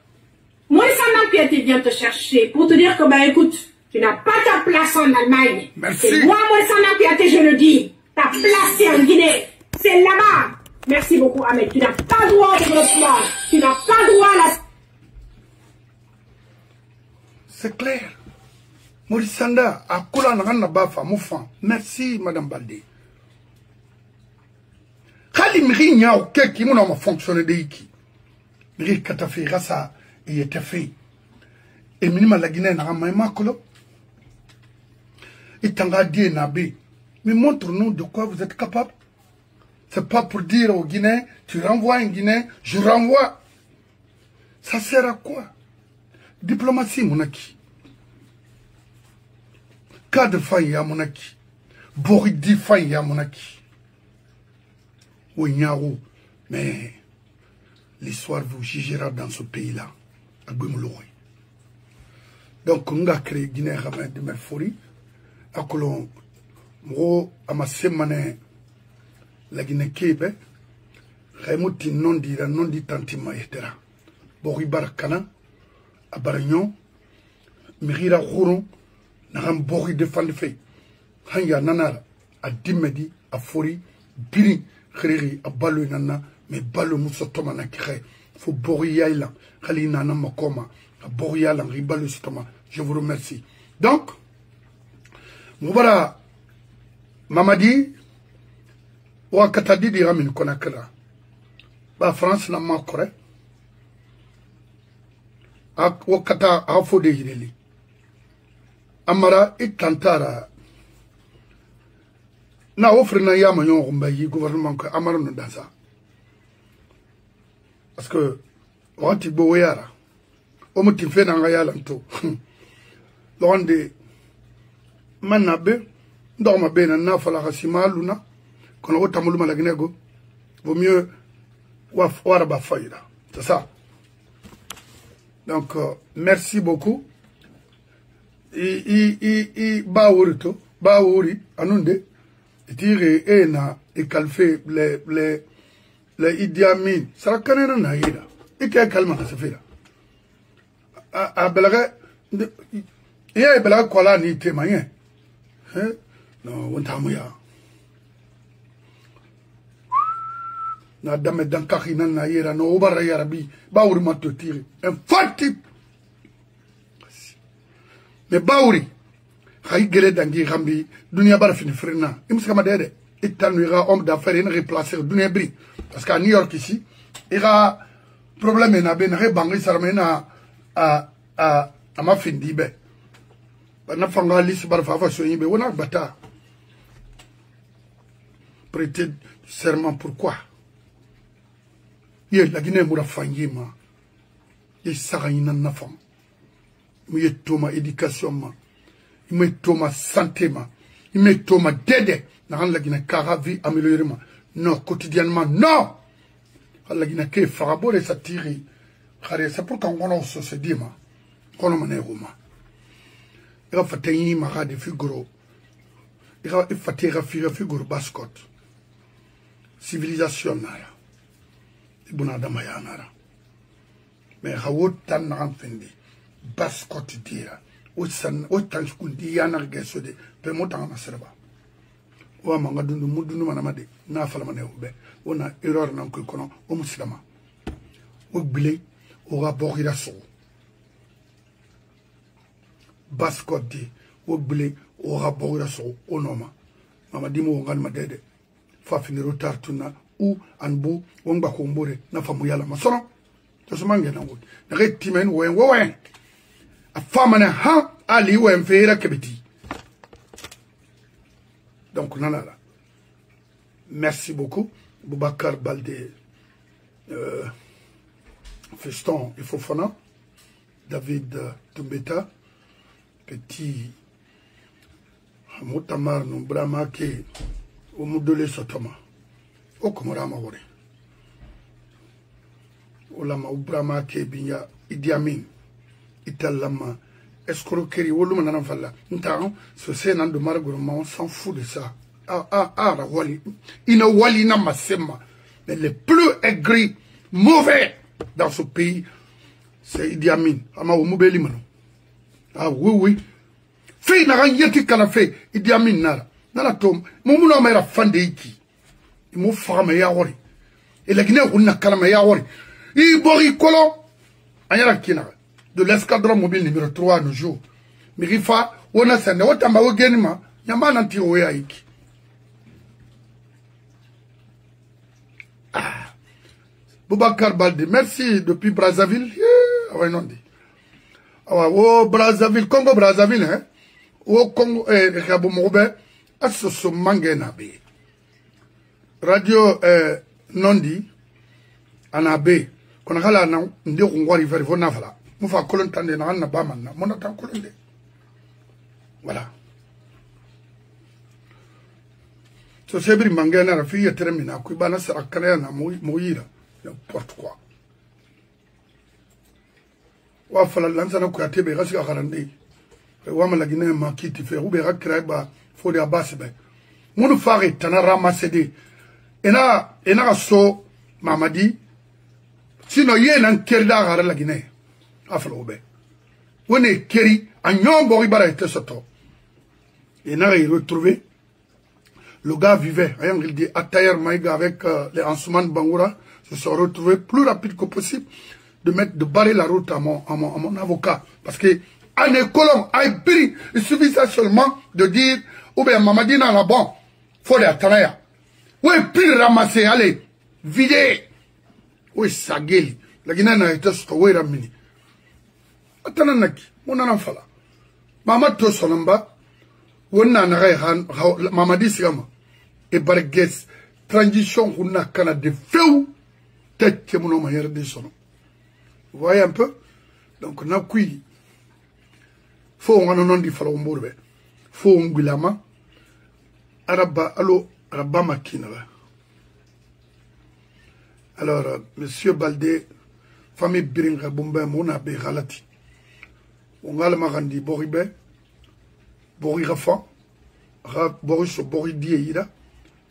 Maurice Piaté vient te chercher pour te dire que, bah écoute, tu n'as pas ta place en Allemagne. Merci. Et moi, Maurice Piaté, je le dis, ta place c'est en Guinée, c'est là-bas. Merci beaucoup, Ahmed. Tu n'as pas droit au développement, tu n'as pas droit à la... C'est clair. Maurice Sanda, à Kola Nagana Bafa, Moufan. Merci, Madame Baldé. Kali Mri Nya ou Keki, mon homme a fonctionné de Iki. Mri Katafi, Rasa, et était fait. Et Minima la Guinée n'a pas makolo. Et Tanga Dié Nabi. Mais montre-nous de quoi vous êtes capable. C'est pas pour dire aux Guinéens, tu renvoies un Guinéen, je renvoie. Ça sert à quoi? Diplomatie, mon acquis. Cadre faille à mon acquis. Boridi faille à mon acquis. Oui, mais l'histoire vous jugera dans ce pays-là. Donc, on a créé Guinée Ramay de Merfori. À Colon, Mro, à ma semaine, la Guinée Québec, Raymouti non dit tantima, etc. Boribar Kana, à Barignon, Mirira Rouron, Naram Bori de Fanfe, Hanya Nanar, à Dimedi, à Fori, Biri, Khiri, à Balu Nana, mais Balu Moussotoma Nakire, faut Bori Yaila, Khalina Namakoma, à Bori Yalan, Ribalu Sotoma. Je vous remercie. Donc, Moubara, Mamadi, Wa Katadi di Ramin Konakra, Ba France n'a pas correct. Wa Kata Afo de Hireli. Amara itantara na offre na yama yon rumbayi gouvernement ko amara no dansa parce que wati bo yara o mutin fe na nga yala to londe manabe ndoma be na fala khasimaluna kono o tamulu malagnego vaut mieux wa ba faïda c'est ça. Donc merci beaucoup. Baouri, Anunde, et na et calfé les Idi Amin. Ça la canne na ira. Et qui a calme à se faire. A Belaga, il y a Belaga Kola ni témoin. Non, on t'a mouillé. Na dame dankakina na ira, no obara yarabi, Baouri m'a te tiré. Un fort type. Mais Baouri, Khaï Gere Dangi Rambi, Dunia Barafini Frena, Imskama Dede, et Tanuira, homme d'affaires, il replacer Dunia Bri. Parce qu'à New York ici, il y a problème, il y a un bangi sarmena à ma fin d'Ibe. Il y a un liste Barafa sur Ibe, on a bata. Prêter serment pourquoi? Il y a la Guinée Mourafangima, il y a Sarayina Nafam. Il me toma éducation ma, il me toma santé ma, il me toma dédé, n'a rien la Guinée cara vie améliorée ma, non quotidiennement non, la Guinée qui est farabo et satiri, c'est pour qu'on connaisse ce dit ma, qu'on en est romain. Il a fait un mara de figure, il a fait un figure bascot, civilisation naya, ibunadamaya nara, mais hawot tan n'a fendi. Bascotte dira, autant qu'on dit Yana Gessode, per montant à Serba. Ou à Mangadun, Moudou Manamade, Nafalamane, on a erreur non que l'on, au Muslima. Ou Billy, ou à Borirasso. Bascotte dit, ou Billy, ou à Borirasso, au Noma. Mamadimo, Galmadede, Fafin Rotartuna, ou Anbou, Wombakumbore, Nafamuyala Masono. C'est ce mangue n'a pas. Retimen, ouin. A femme ha ali ou un féra kebiti. Donc nanala. Merci beaucoup. Boubacar Baldé, Feston et Fofana, David Toumbeta, petit Moutamar non brama ke o mudole sotoma o komora mawore o lama brama ke binya Idi Amin italama escroquerie woluma nan falla ntan so c'est nan de margoroma on s'en fout de ça la wali ina wali na masema mais le plus aigri mauvais dans ce pays c'est Idi Amin ama o mubeli mano oui fait na yeti kala fait Idi Amin nara tom mumuno mera fande iki mo fama ya wori et la Guinée on na kala ya wori i bori kolo anyara kina de l'escadron mobile numéro 3 à nos jours mirifa wona sende wotamba wogenima nyamba nanti oya iki Boubacar Baldé merci depuis Brazzaville ouais non dit oh Brazzaville Congo Brazzaville hein au Congo Rabo Mobe asoso mangena be radio Nondi anabe kona kala na ndi ngwari veri vona fala mufa kolon tande na na ba man na mona tan kolon de voilà so sebri mangena na fiya termina ku bana sa akana na moyira n'importe quoi wa fala lanza na ku atebe gasi ka garande wa mala Guinée ma kiti fe ube ga kraiba fo de abasbe munu fari tanara masede ena so Mamadi sino ye nan kerda gara la Guinée aflo be woni keri agnon bori bara était soto et n'a retrouvé le gars vivait ayant il dit Atayer Maïga avec les Ansoumane Bangoura se sont retrouvés plus rapide que possible de barrer la route à mon avocat parce que en écolon il suffisait seulement de dire ou bien Mamadi n'a la bon faut les Atanaya oui puis ramasser allez vider oui sageli la Guinée n'a été stocké ramini atananaki monana fala mama to sonamba wonna na ray Mamadi sigama et barges transition hunna kana de feu tête que mon homme de son vous voyez un peu donc na kui faut on non di fala mbourbe faut ngulama araba allo rabama kinala. Alors, Monsieur Baldé, famille Biringa Bumba, Mona Be Galati. On a le Marandi Boribe, Borirafa, Boris Boridieira,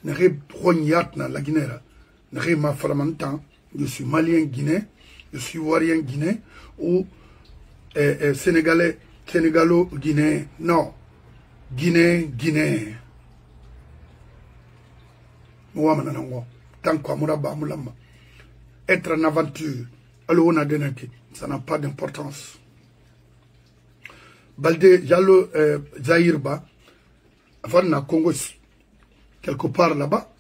Nere Rognatna, la Guinée, Nere Mafalamantan, je suis malien Guinée, je suis Warien Guinée, ou Sénégalais, Sénégalo-Guinée, non, Guinée. Mouamananango, tant quoi Mouraba Moulama. Être en aventure, ça n'a pas d'importance. Baldé, Yalo Zahirba, avant na Congo, quelque part là-bas,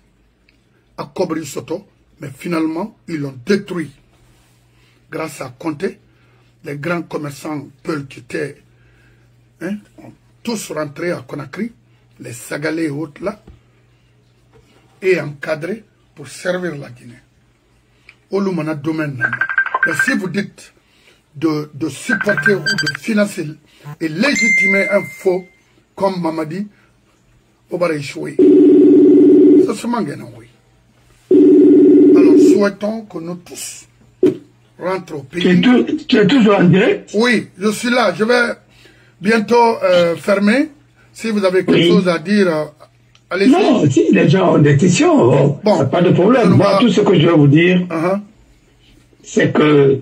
à Kobri Soto, mais finalement, ils l'ont détruit. Grâce à Conté, les grands commerçants Peul qui étaient, ont tous rentrés à Conakry, les Sagalais et autres là, et encadrés pour servir la Guinée. Olumana domaine. Et si vous dites de supporter ou de financer et légitimer un faux comme Mamadi, on va échouer. Ça se manque, oui. Alors souhaitons que nous tous rentrent au pays. Tu es toujours en direct? Oui, je suis là. Je vais bientôt fermer. Si vous avez quelque chose à dire, allez-y. Non, si les gens ont des questions, bon, pas de problème. Moi, tout ce que je vais vous dire, c'est que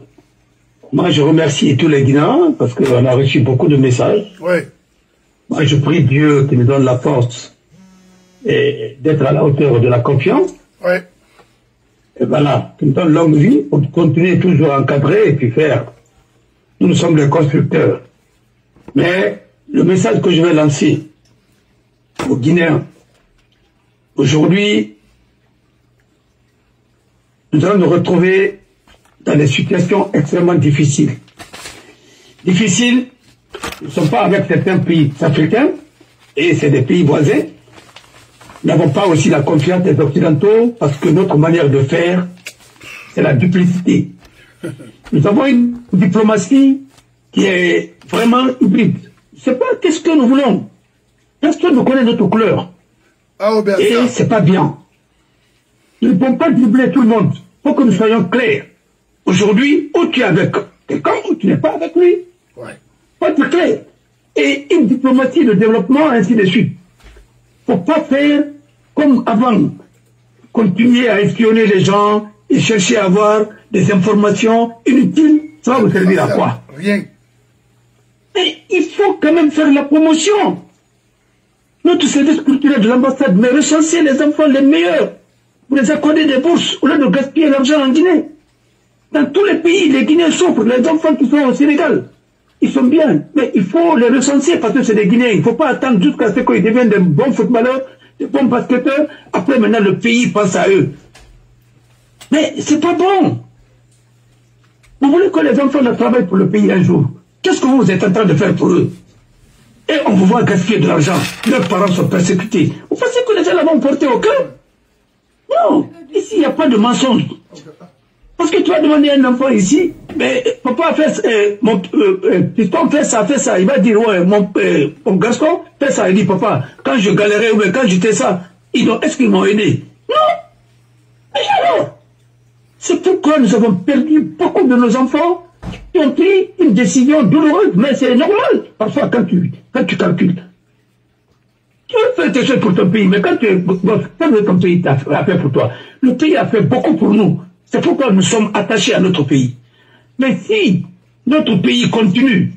moi, je remercie tous les Guinéens parce qu'on a reçu beaucoup de messages. Oui. Moi, je prie Dieu qui nous donne la force d'être à la hauteur de la confiance. Oui. Et voilà, qui nous donne longue vie pour continuer toujours à encadrer et puis faire. Nous sommes les constructeurs. Mais le message que je vais lancer aux Guinéens, aujourd'hui, nous allons nous retrouver dans des situations extrêmement difficiles. Difficiles, nous ne sommes pas avec certains pays africains, et c'est des pays voisins. Nous n'avons pas aussi la confiance des Occidentaux, parce que notre manière de faire, c'est la duplicité. Nous avons une diplomatie qui est vraiment hybride. Je ne sais pas qu'est-ce que nous voulons. Personne ne connaît notre couleur. Et c'est pas bien. Ils ne vont pas dribbler tout le monde. Il faut que nous soyons clairs. Aujourd'hui, ou tu es avec quelqu'un, ou tu n'es pas avec lui. Ouais. Faut être clair. Et une diplomatie de développement, ainsi de suite. Il ne faut pas faire comme avant. Continuer à espionner les gens et chercher à avoir des informations inutiles. Ça va vous servir à quoi? Rien. Mais il faut quand même faire la promotion. Notre service culturel de l'ambassade, mais recenser les enfants les meilleurs. Vous les accordez des bourses au lieu de gaspiller l'argent en Guinée. Dans tous les pays, les Guinéens souffrent. Les enfants qui sont au Sénégal, ils sont bien. Mais il faut les recenser parce que c'est des Guinéens. Il ne faut pas attendre jusqu'à ce qu'ils deviennent des bons footballeurs, des bons basketteurs. Après, maintenant, le pays pense à eux. Mais c'est pas bon. Vous voulez que les enfants travaillent pour le pays un jour. Qu'est-ce que vous êtes en train de faire pour eux? Et on vous voit gaspiller de l'argent. Leurs parents sont persécutés. Vous pensez que les gens vont porter au cœur? Non. Ici, il n'y a pas de mensonge. Parce que tu vas demander à un enfant ici, mais papa fait, mon piston fait ça. Il va dire, ouais, mon garçon fait ça. Il dit, papa, quand je galérais ou quand j'étais ça, est-ce qu'ils m'ont aidé? Non. Mais alors, c'est pourquoi nous avons perdu beaucoup de nos enfants qui ont pris une décision douloureuse, mais c'est normal. Parfois, quand tu calcules, tu veux faire quelque chose pour ton pays, mais quand ton pays a fait pour toi, le pays a fait beaucoup pour nous. C'est pourquoi nous sommes attachés à notre pays. Mais si notre pays continue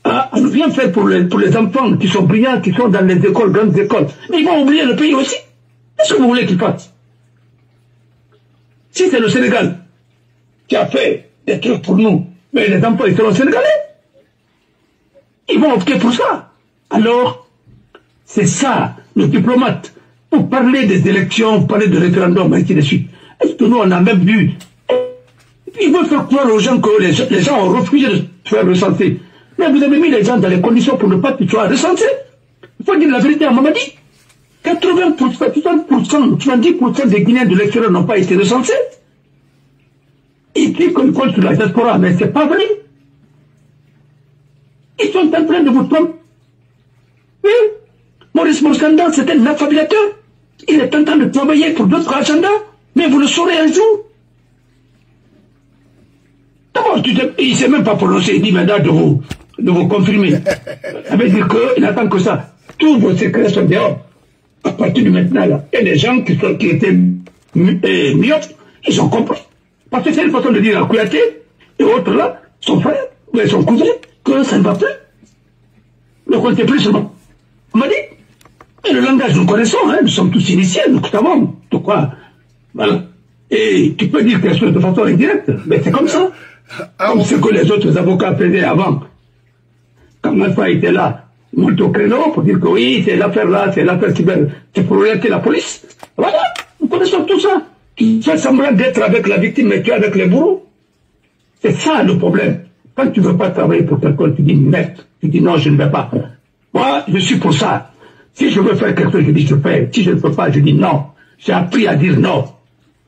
à ne rien faire pour les enfants qui sont brillants, qui sont dans les écoles, grandes écoles, mais ils vont oublier le pays aussi. Qu'est-ce que vous voulez qu'ils fassent? Si c'est le Sénégal qui a fait des trucs pour nous, mais les enfants, ils seront sénégalais. Ils vont opter pour ça. Alors, c'est ça, le diplomate. Pour parler des élections, parler de référendum, ainsi de suite. Est-ce que nous, on a même vu? Ils veulent faire croire aux gens que les gens ont refusé de se faire recenser. Mais vous avez mis les gens dans les conditions pour ne pas qu'ils soient recensés. Il faut dire la vérité à Mamadi. 80%, 60%, 70% des Guinéens de l'extérieur n'ont pas été recensés. Et puis qu'on compte sur la diaspora, mais c'est pas vrai. Ils sont en train de vous tromper. Oui. Maurice Moskanda, c'est un affabulateur. Il est en train de travailler pour d'autres agendas, mais vous le saurez un jour. D'abord, il ne s'est même pas prononcé, il dit maintenant de vous confirmer. Ça veut dire qu'il n'attend que ça. Tous vos secrets sont dehors. À partir de maintenant, là, il y a des gens qui étaient myopes, ils ont compris. Parce que c'est une façon de dire à Kouyaté et autres là, son frère, ou son cousin, que ça ne va plus. Ne comptez plus seulement. On m'a dit. Et le langage, nous connaissons, hein, nous sommes tous initiés, nous savons de quoi. Voilà. Et tu peux dire quelque chose de façon indirecte, mais c'est comme ça. Comme ce que les autres avocats faisaient avant. Quand Alpha était là, ils montent au créneau pour dire que oui, c'est l'affaire là, c'est l'affaire cyber, c'est pour orienter la police. Voilà, nous connaissons tout ça. Tu fais semblant d'être avec la victime, mais tu es avec les bourreaux. C'est ça le problème. Quand tu ne veux pas travailler pour quelqu'un, tu dis merde. Tu dis non, je ne vais pas. Moi, je suis pour ça. Si je veux faire quelque chose, je dis je fais. Si je ne peux pas, je dis non. J'ai appris à dire non.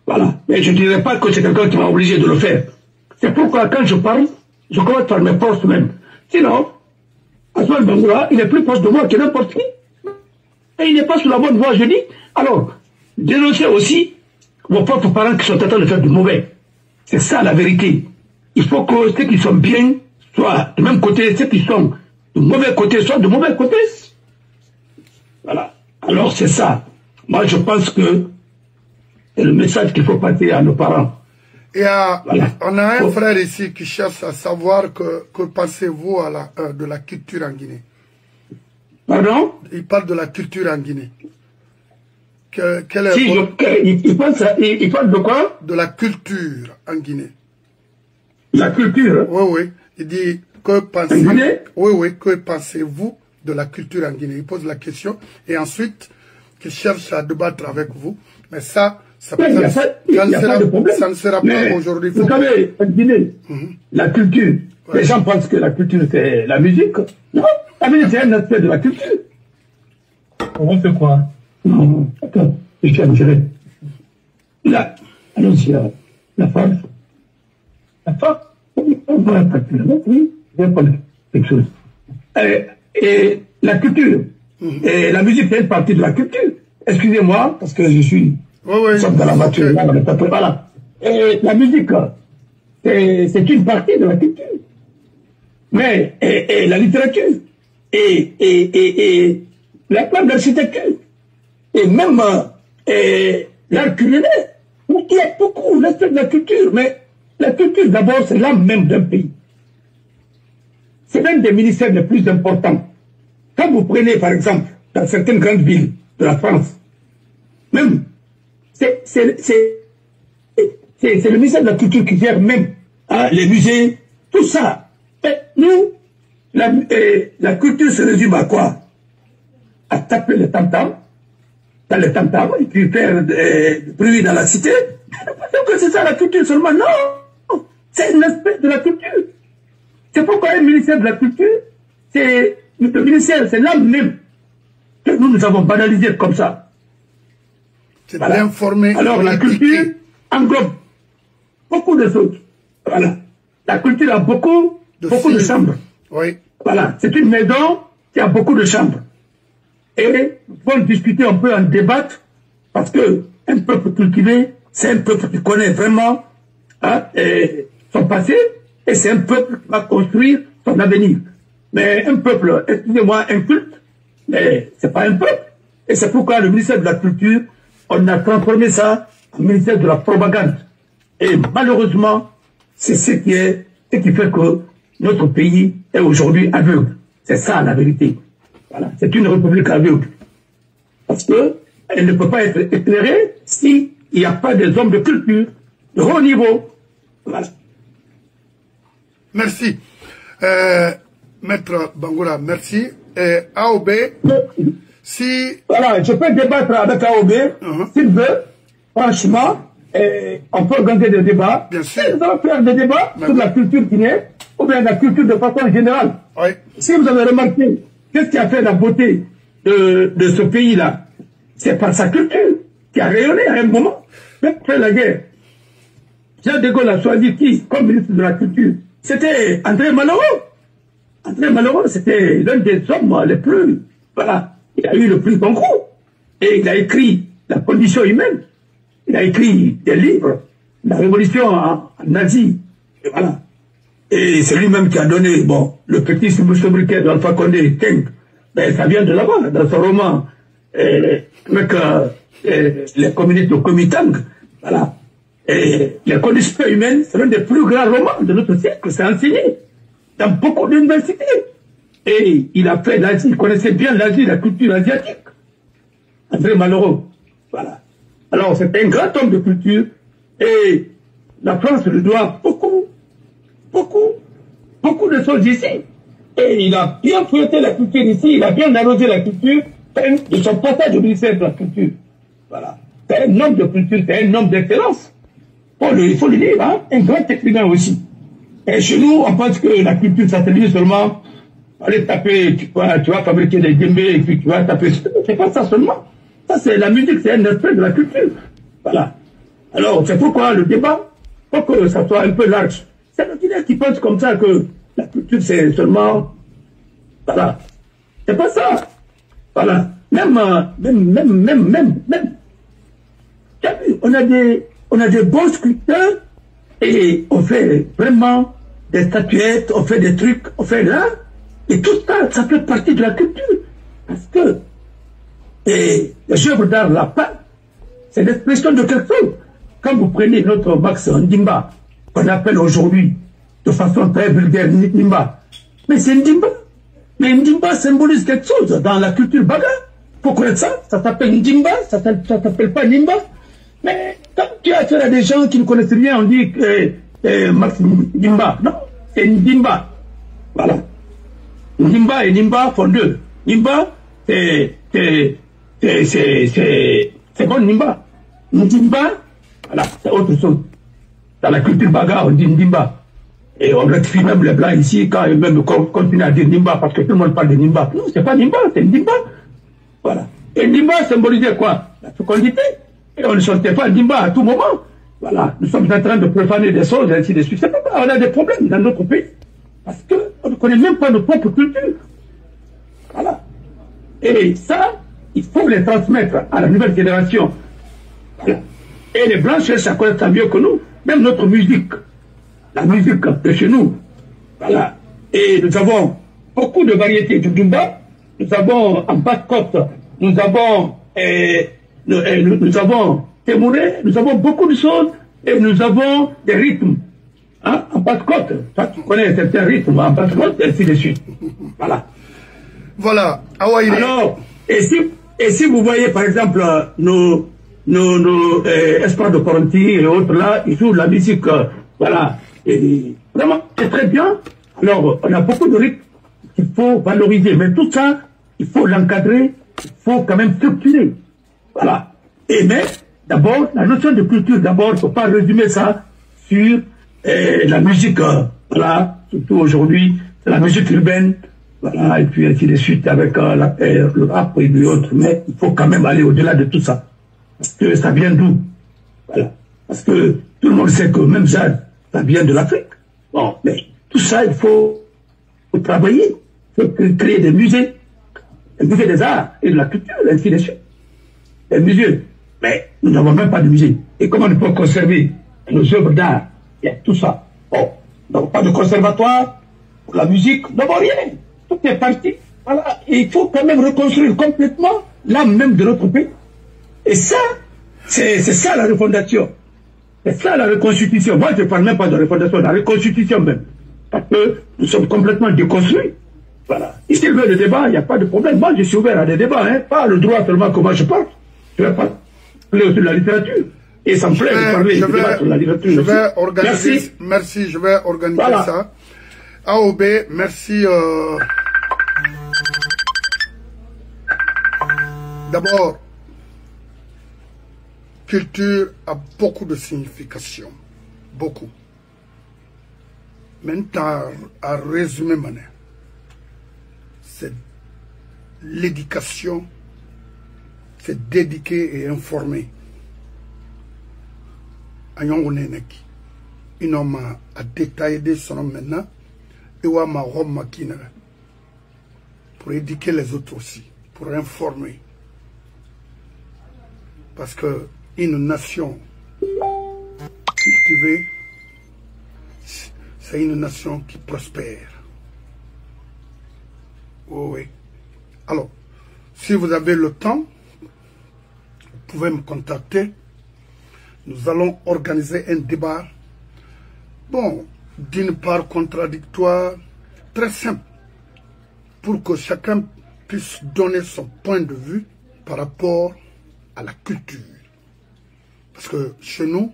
Voilà. Mais je ne dirais pas que c'est quelqu'un qui m'a obligé de le faire. C'est pourquoi quand je parle, je commence par mes proches même. Sinon, Asman Bangoura, il est plus proche de moi que n'importe qui. Et il n'est pas sur la bonne voie, je dis. Alors, dénoncez aussi vos propres parents qui sont en train de faire du mauvais. C'est ça la vérité. Il faut que ceux qui sont bien soient de même côté, ceux qui sont de mauvais côté soient de mauvais côté. Voilà. Alors c'est ça. Moi je pense que c'est le message qu'il faut passer à nos parents. Et voilà. On a un frère ici qui cherche à savoir que pensez-vous de la culture en Guinée. Pardon? Il parle de la culture en Guinée. Il parle de quoi? De la culture en Guinée. La culture? Oui, oui. Il dit, que pensez-vous de la culture en Guinée? Il pose la question et ensuite, il cherche à débattre avec vous. Mais ça ne sera pas aujourd'hui. Vous savez, en Guinée, la culture, les gens pensent que la culture c'est la musique. Non, la musique c'est un aspect de la culture. On fait quoi? Non, attends, je suis Algérien. Là, allons-y, la femme. La femme, on va pas plus loin, oui, on va parler quelque chose. Et la culture, Et la musique, c'est une partie de la culture. Excusez-moi, parce que je suis dans la voiture. Voilà. Et la musique, c'est une partie de la culture. Mais, et la littérature, et la plante d'architecture, et même l'art culinaire, il y a beaucoup l'aspect de la culture, mais la culture, d'abord, c'est l'âme même d'un pays. C'est l'un des ministères les plus importants. Quand vous prenez, par exemple, dans certaines grandes villes de la France, même, c'est le ministère de la Culture qui gère même les musées, tout ça. Et nous, la culture se résume à quoi? À taper le tam-tam, dans le tam-tam, et puis faire du bruit dans la cité. Donc c'est ça la culture seulement. Non, c'est un aspect de la culture. C'est pourquoi le ministère de la Culture, c'est le ministère, c'est l'âme même que nous avons banalisé comme ça. C'est bien formé. Alors la culture englobe beaucoup de choses. Voilà. La culture a beaucoup de chambres. Oui. Voilà. C'est une maison qui a beaucoup de chambres. Et nous pouvons discuter, on peut en débattre, parce que un peuple cultivé, c'est un peuple qui connaît vraiment son passé, et c'est un peuple qui va construire son avenir. Mais un peuple, excusez-moi, inculte, mais c'est pas un peuple. Et c'est pourquoi le ministère de la Culture, on a transformé ça en ministère de la propagande. Et malheureusement, c'est ce qui fait que notre pays est aujourd'hui aveugle. C'est ça la vérité. Voilà. C'est une république aveugle. Parce que elle ne peut pas être éclairée s'il n'y a pas des hommes de culture de haut niveau. Voilà. Merci. Maître Bangoura, merci. AOB, si... Voilà, je peux débattre avec AOB, s'il veut, franchement, on peut organiser des débats. Bien sûr. Si nous allons faire des débats sur la culture guinéenne, ou bien la culture de façon générale. Oui. Si vous avez remarqué, qu'est-ce qui a fait la beauté de ce pays-là? C'est par sa culture, qui a rayonné à un moment, même après la guerre. Jean de Gaulle a choisi qui comme ministre de la Culture? C'était André Malraux. André Malraux, c'était l'un des hommes les plus... Voilà, il a eu le prix Goncourt. Et il a écrit La condition humaine. Il a écrit des livres, La révolution en Asie. Et voilà. Et c'est lui-même qui a donné, bon, le petit sobriquet d'Alpha Condé, King. Ben, ça vient de là-bas, dans son roman, avec les communautés au Komitang. Voilà. Et les conditions humaines, c'est l'un des plus grands romans de notre siècle. C'est enseigné dans beaucoup d'universités. Et il a fait l'Asie, il connaissait bien l'Asie, la culture asiatique. André Malraux. Voilà. Alors, c'est un grand homme de culture. Et la France lui doit beaucoup de choses ici. Et il a bien fouetté la culture ici, il a bien arrosé la culture de son passage au ministère de la Culture. Voilà. C'est un homme de culture, c'est un homme d'excellence. Il faut le dire, hein, un grand écrivain aussi. Et chez nous, on pense que la culture, ça se lit seulement, aller taper, tu vas fabriquer des djembés, et puis tu vas taper. C'est pas ça seulement. Ça, c'est la musique, c'est un aspect de la culture. Voilà. Alors, c'est pourquoi le débat, pour que ça soit un peu large. C'est le Guinéen qui pense comme ça que la culture, c'est seulement... Voilà. C'est pas ça. Voilà. Même. On a des bons sculpteurs et on fait vraiment des statuettes, on fait des trucs, on fait là. Et tout ça, ça fait partie de la culture. Parce que les œuvres d'art là-bas, c'est l'expression de quelque chose. Quand vous prenez notre Max Ndimba, qu'on appelle aujourd'hui de façon très vulgaire Ndimba, mais c'est Ndimba. Mais Ndimba symbolise quelque chose dans la culture baga. Pour connaître ça, ça s'appelle Ndimba, ça s'appelle pas Ndimba. Mais quand tu as affaire à des gens qui ne connaissent rien, on dit Max Ndimba. Non, c'est Ndimba. Voilà. Ndimba et Ndimba font deux. Ndimba, c'est bon Ndimba. Ndimba, voilà, c'est autre chose. Dans la culture baga, on dit Ndimba. Et on rectifie même les blancs ici quand ils même continuent à dire Ndimba parce que tout le monde parle de Ndimba. Non, c'est pas Ndimba, c'est Ndimba. Voilà. Et Ndimba symbolisait quoi? La fécondité. Et on ne sortait pas Ndimba à tout moment. Voilà. Nous sommes en train de profaner des choses, et ainsi de suite. C'est pas grave, on a des problèmes dans notre pays. Parce qu'on ne connaît même pas nos propres cultures. Voilà. Et ça, il faut les transmettre à la nouvelle génération. Voilà. Et les Blancs cherchent à connaître ça mieux que nous. Même notre musique, la musique de chez nous. Voilà. Et nous avons beaucoup de variétés du Dumba. Nous avons en Basse-Côte, nous avons Témouré, nous avons beaucoup de choses et nous avons des rythmes. Hein, en Basse-Côte, tu connais certains rythmes en Basse-Côte et ainsi de suite. Voilà. Voilà. Alors, et si vous voyez par exemple nos espoirs de Coronti et autres là, ils jouent de la musique, voilà. Et vraiment, c'est très bien. Alors, on a beaucoup de rythmes qu'il faut valoriser. Mais tout ça, il faut l'encadrer, il faut quand même structurer. Voilà. Et mais, d'abord, la notion de culture, d'abord, il ne faut pas résumer ça sur la musique, voilà, surtout aujourd'hui, la musique urbaine, voilà, et puis ainsi de suite avec le rap et d'autres. Mais il faut quand même aller au-delà de tout ça. Parce que ça vient d'où? Voilà. Parce que tout le monde sait que même ça vient de l'Afrique. Bon, mais tout ça, il faut travailler. Il faut créer des musées des arts et de la culture, ainsi de suite. Des musées. Mais nous n'avons même pas de musée. Et comment on peut conserver nos œuvres d'art? Il y a tout ça. Bon, donc pas de conservatoire pour la musique, d'abord rien. Tout est parti. Voilà. Et il faut quand même reconstruire complètement l'âme même de notre pays. Et ça, c'est ça la refondation. C'est ça la reconstitution. Moi, je ne parle même pas de refondation, la reconstitution même. Parce que nous sommes complètement déconstruits. Voilà. Et s'il veut le débat, il n'y a pas de problème. Moi, je suis ouvert à des débats, hein. Pas le droit seulement que moi je parle. Je vais parler aussi de la littérature. Et ça me plaît de parler de débat sur la littérature. Je vais organiser, merci, je vais organiser voilà. Ça. AOB, merci. D'abord, culture a beaucoup de signification. Beaucoup. Maintenant, à résumer, c'est l'éducation, c'est d'éduquer et informer. Ils ont à détailler son nom maintenant et pour éduquer les autres aussi, pour informer. Parce que une nation cultivée, c'est une nation qui prospère. Oh oui. Alors, si vous avez le temps, vous pouvez me contacter. Nous allons organiser un débat, bon, d'une part contradictoire, très simple, pour que chacun puisse donner son point de vue par rapport à la culture. Parce que chez nous,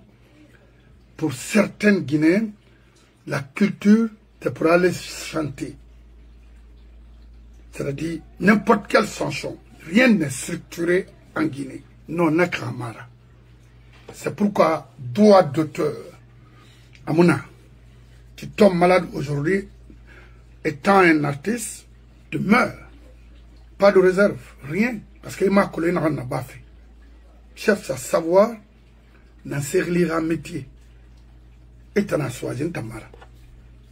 pour certains Guinéens, la culture, c'est pour aller chanter. C'est-à-dire, n'importe quelle chanson, rien n'est structuré en Guinée. Non, n'a qu'Amara. C'est pourquoi, droit d'auteur, Amouna, tu tombes malade aujourd'hui, étant un artiste, tu meurs. Pas de réserve, rien. Parce qu'il m'a collé n'a pas fait. Cherche à savoir, n'en lire un métier. Et t'en as choisi Tamara.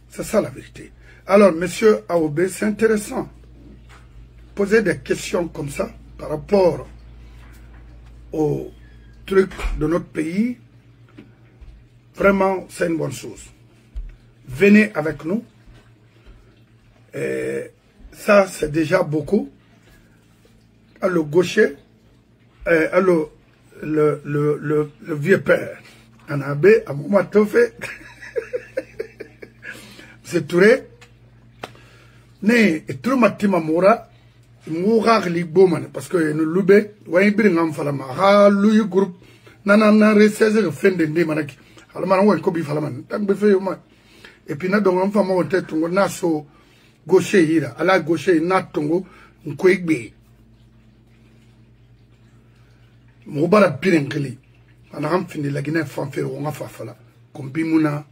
C'est ça la vérité. Alors, monsieur Aoubé, c'est intéressant. Poser des questions comme ça par rapport aux trucs de notre pays, vraiment, c'est une bonne chose. Venez avec nous. Et ça, c'est déjà beaucoup. Le gaucher, le vieux père, Anabé, à moment tout fait. C'est Touré. Né, et tout le matin, Moura. Parce que nous loubé, voyez bien l'homme falama, ha lui groupe, nanana recèze fin de ndé manaki, alama on kobi falaman, tant be fait moi. Et puis na donc on fama on tête on na so gaucher ira, à la gaucher na tongo, on koigbe. Mobara birenkeli, on a fini la Guinée fanfare on a fafala, comme bimuna,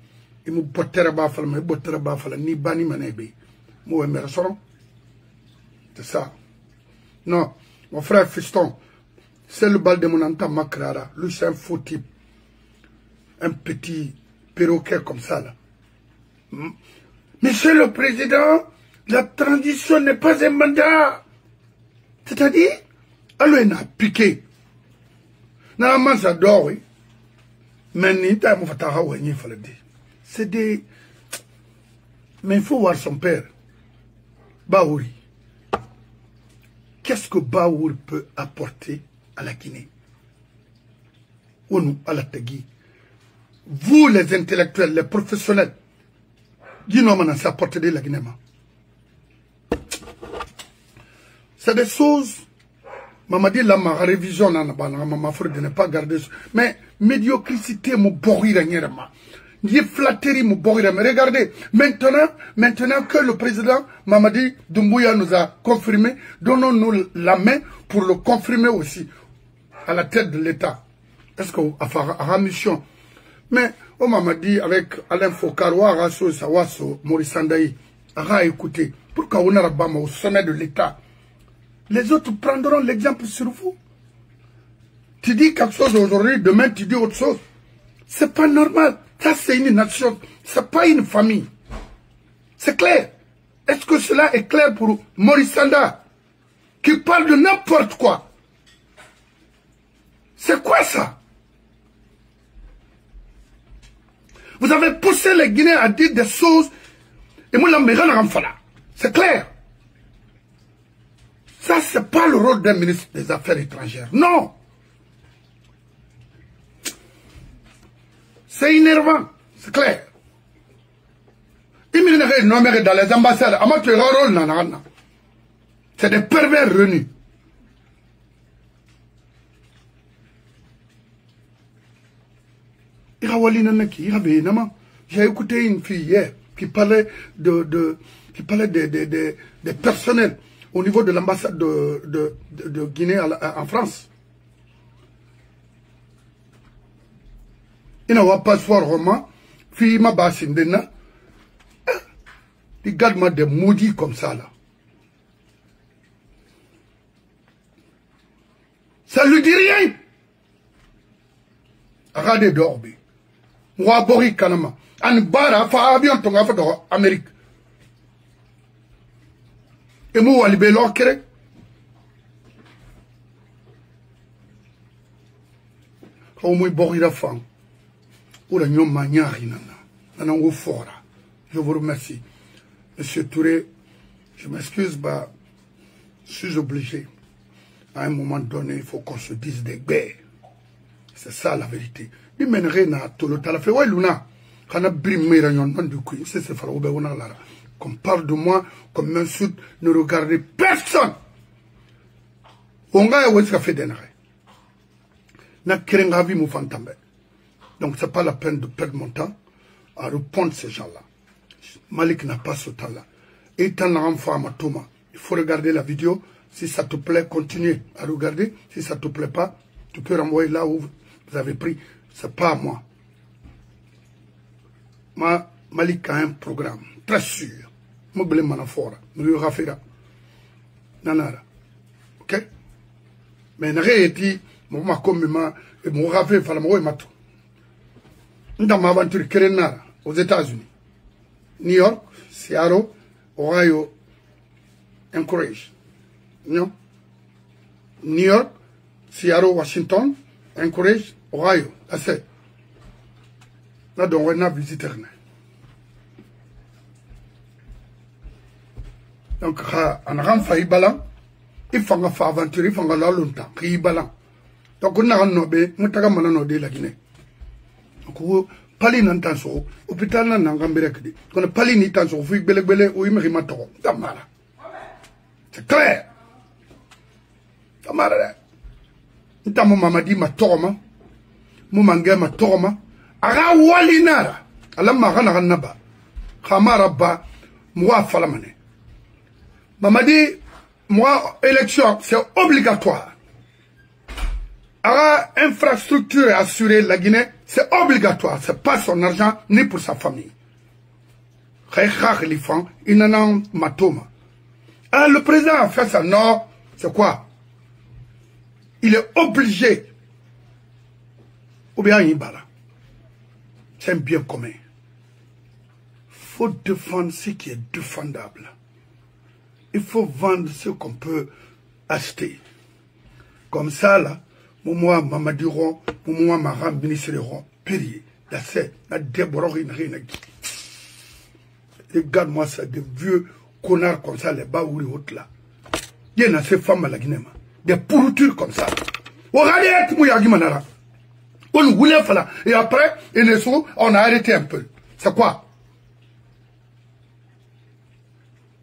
et mu botera ba falama, botera ba fala ni bani manebe, mo e merson. C'est ça. Non, mon frère Fiston, c'est le bal de mon anta Makrara. Lui, c'est un faux type. Un petit perroquet comme ça, là. Monsieur le Président, la transition n'est pas un mandat. C'est-à-dire, elle a piqué. Normalement, ça dort, oui. Mais c'est des... Mais il faut voir son père. Baouri. Qu'est-ce que Baouri peut apporter à la Guinée? Ou nous, à la Tagui? Vous, les intellectuels, les professionnels, dis-nous, ça apporte de la Guinée. C'est des choses... Maman dit là, ma révision, ma frère de ne pas garder. Mais médiocrité, mon bourri, ni flatterie, mon bourri. Mais regardez, maintenant que le président Mamadi Doumbouya nous a confirmé, donnons-nous la main pour le confirmer aussi à la tête de l'État. Est-ce qu'on a une mission? Mais, on m'a dit avec Alain Fokaroua, Rasso, Sawasso, Maurice Sandaï, a écouté, pourquoi on a au sommet de l'État? Les autres prendront l'exemple sur vous. Tu dis quelque chose aujourd'hui, demain tu dis autre chose. C'est pas normal. Ça c'est une nation, c'est pas une famille. C'est clair. Est-ce que cela est clair pour Maurice Sanda qui parle de n'importe quoi? C'est quoi ça? Vous avez poussé les Guinéens à dire des choses et moi c'est clair. Ça, c'est pas le rôle d'un ministre des Affaires étrangères. Non. C'est énervant. C'est clair. Dans les ambassades, c'est des pervers renus. J'ai écouté une fille hier qui parlait des personnels au niveau de l'ambassade de Guinée en France. Il n'a pas passeport roman, fille ma bassine dena. Regarde-moi des maudits comme ça là. Ça lui dit rien. Regardez d'orbi. Moi bori kanama. An bara fa avion tonga fa do Amérique. Et moi, je vais leur créer. Au moins, je vous remercie. Monsieur Touré, je m'excuse, bah, je suis obligé. À un moment donné, il faut qu'on se dise des guerres. C'est ça la vérité. Il mènerait à tout le temps. Ouais, Luna, quand on a brimé du coup, c'est ce qu'il qu'on parle de moi, qu'on m'insulte, ne regardez personne. On a fait des narrés. Donc, ce n'est pas la peine de perdre mon temps à répondre à ces gens-là. Malik n'a pas ce temps-là. Et tant Thomas, il faut regarder la vidéo. Si ça te plaît, continue à regarder. Si ça ne te plaît pas, tu peux renvoyer là où vous avez pris. Ce n'est pas à moi. Malik a un programme très sûr. Mobile manafora, nous rafira. Nanara. Ok? Mais n'a rien dit, moi comme moi, et mon rafé, fala moi et matou. Dans ma aventure Kerenara, aux États-Unis. New York, Seattle, Ohio, Anchorage. Non? New York, Seattle, Washington, Anchorage, Ohio. That's it. Là, donc, on a visité. Donc, on a fait balan, il faut faire aventure, il faut faire longtemps, il balan. Donc, on a un nobé, on a un nobé la Guinée. Donc, pali n'entend sur hôpital n'a n'en gambérekdi. On a pali n'entend sur fouille belé ou il me rimato. Tamara. C'est clair. Tamara. Ntamo mamadi ma toma, mumanga ma toma. Ara walinara. Alam magana ganaba. Khamara ba, moi falamane. Mamadi, moi, élection, c'est obligatoire. Alors, infrastructure assurée, la Guinée, c'est obligatoire. C'est pas son argent, ni pour sa famille. Alors, le président a fait ça. Non, c'est quoi? Il est obligé. Ou bien, il c'est un bien commun. Il faut défendre ce qui est défendable. Il faut vendre ce qu'on peut acheter. Comme ça, là, moi, Mamadiron, moi, Maram, ministre, périer. D'assez, na déborori, na rien. Regarde-moi ça, des vieux connards comme ça, les baouri hautes là. Il y a ces femmes à la Guinée, des pourritures comme ça. Regardez, on voulait faire. Et après, on a arrêté un peu. C'est quoi?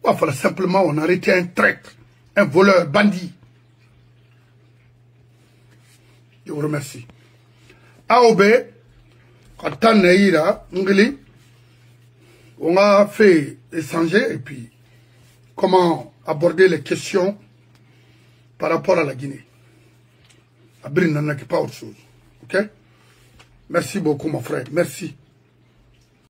Voilà, simplement, on a arrêté un traître, un voleur, bandit. Je vous remercie. AOB, quand on a fait échanger et puis comment aborder les questions par rapport à la Guinée. Abri n'en a pas autre chose. Ok? Merci beaucoup, mon frère. Merci.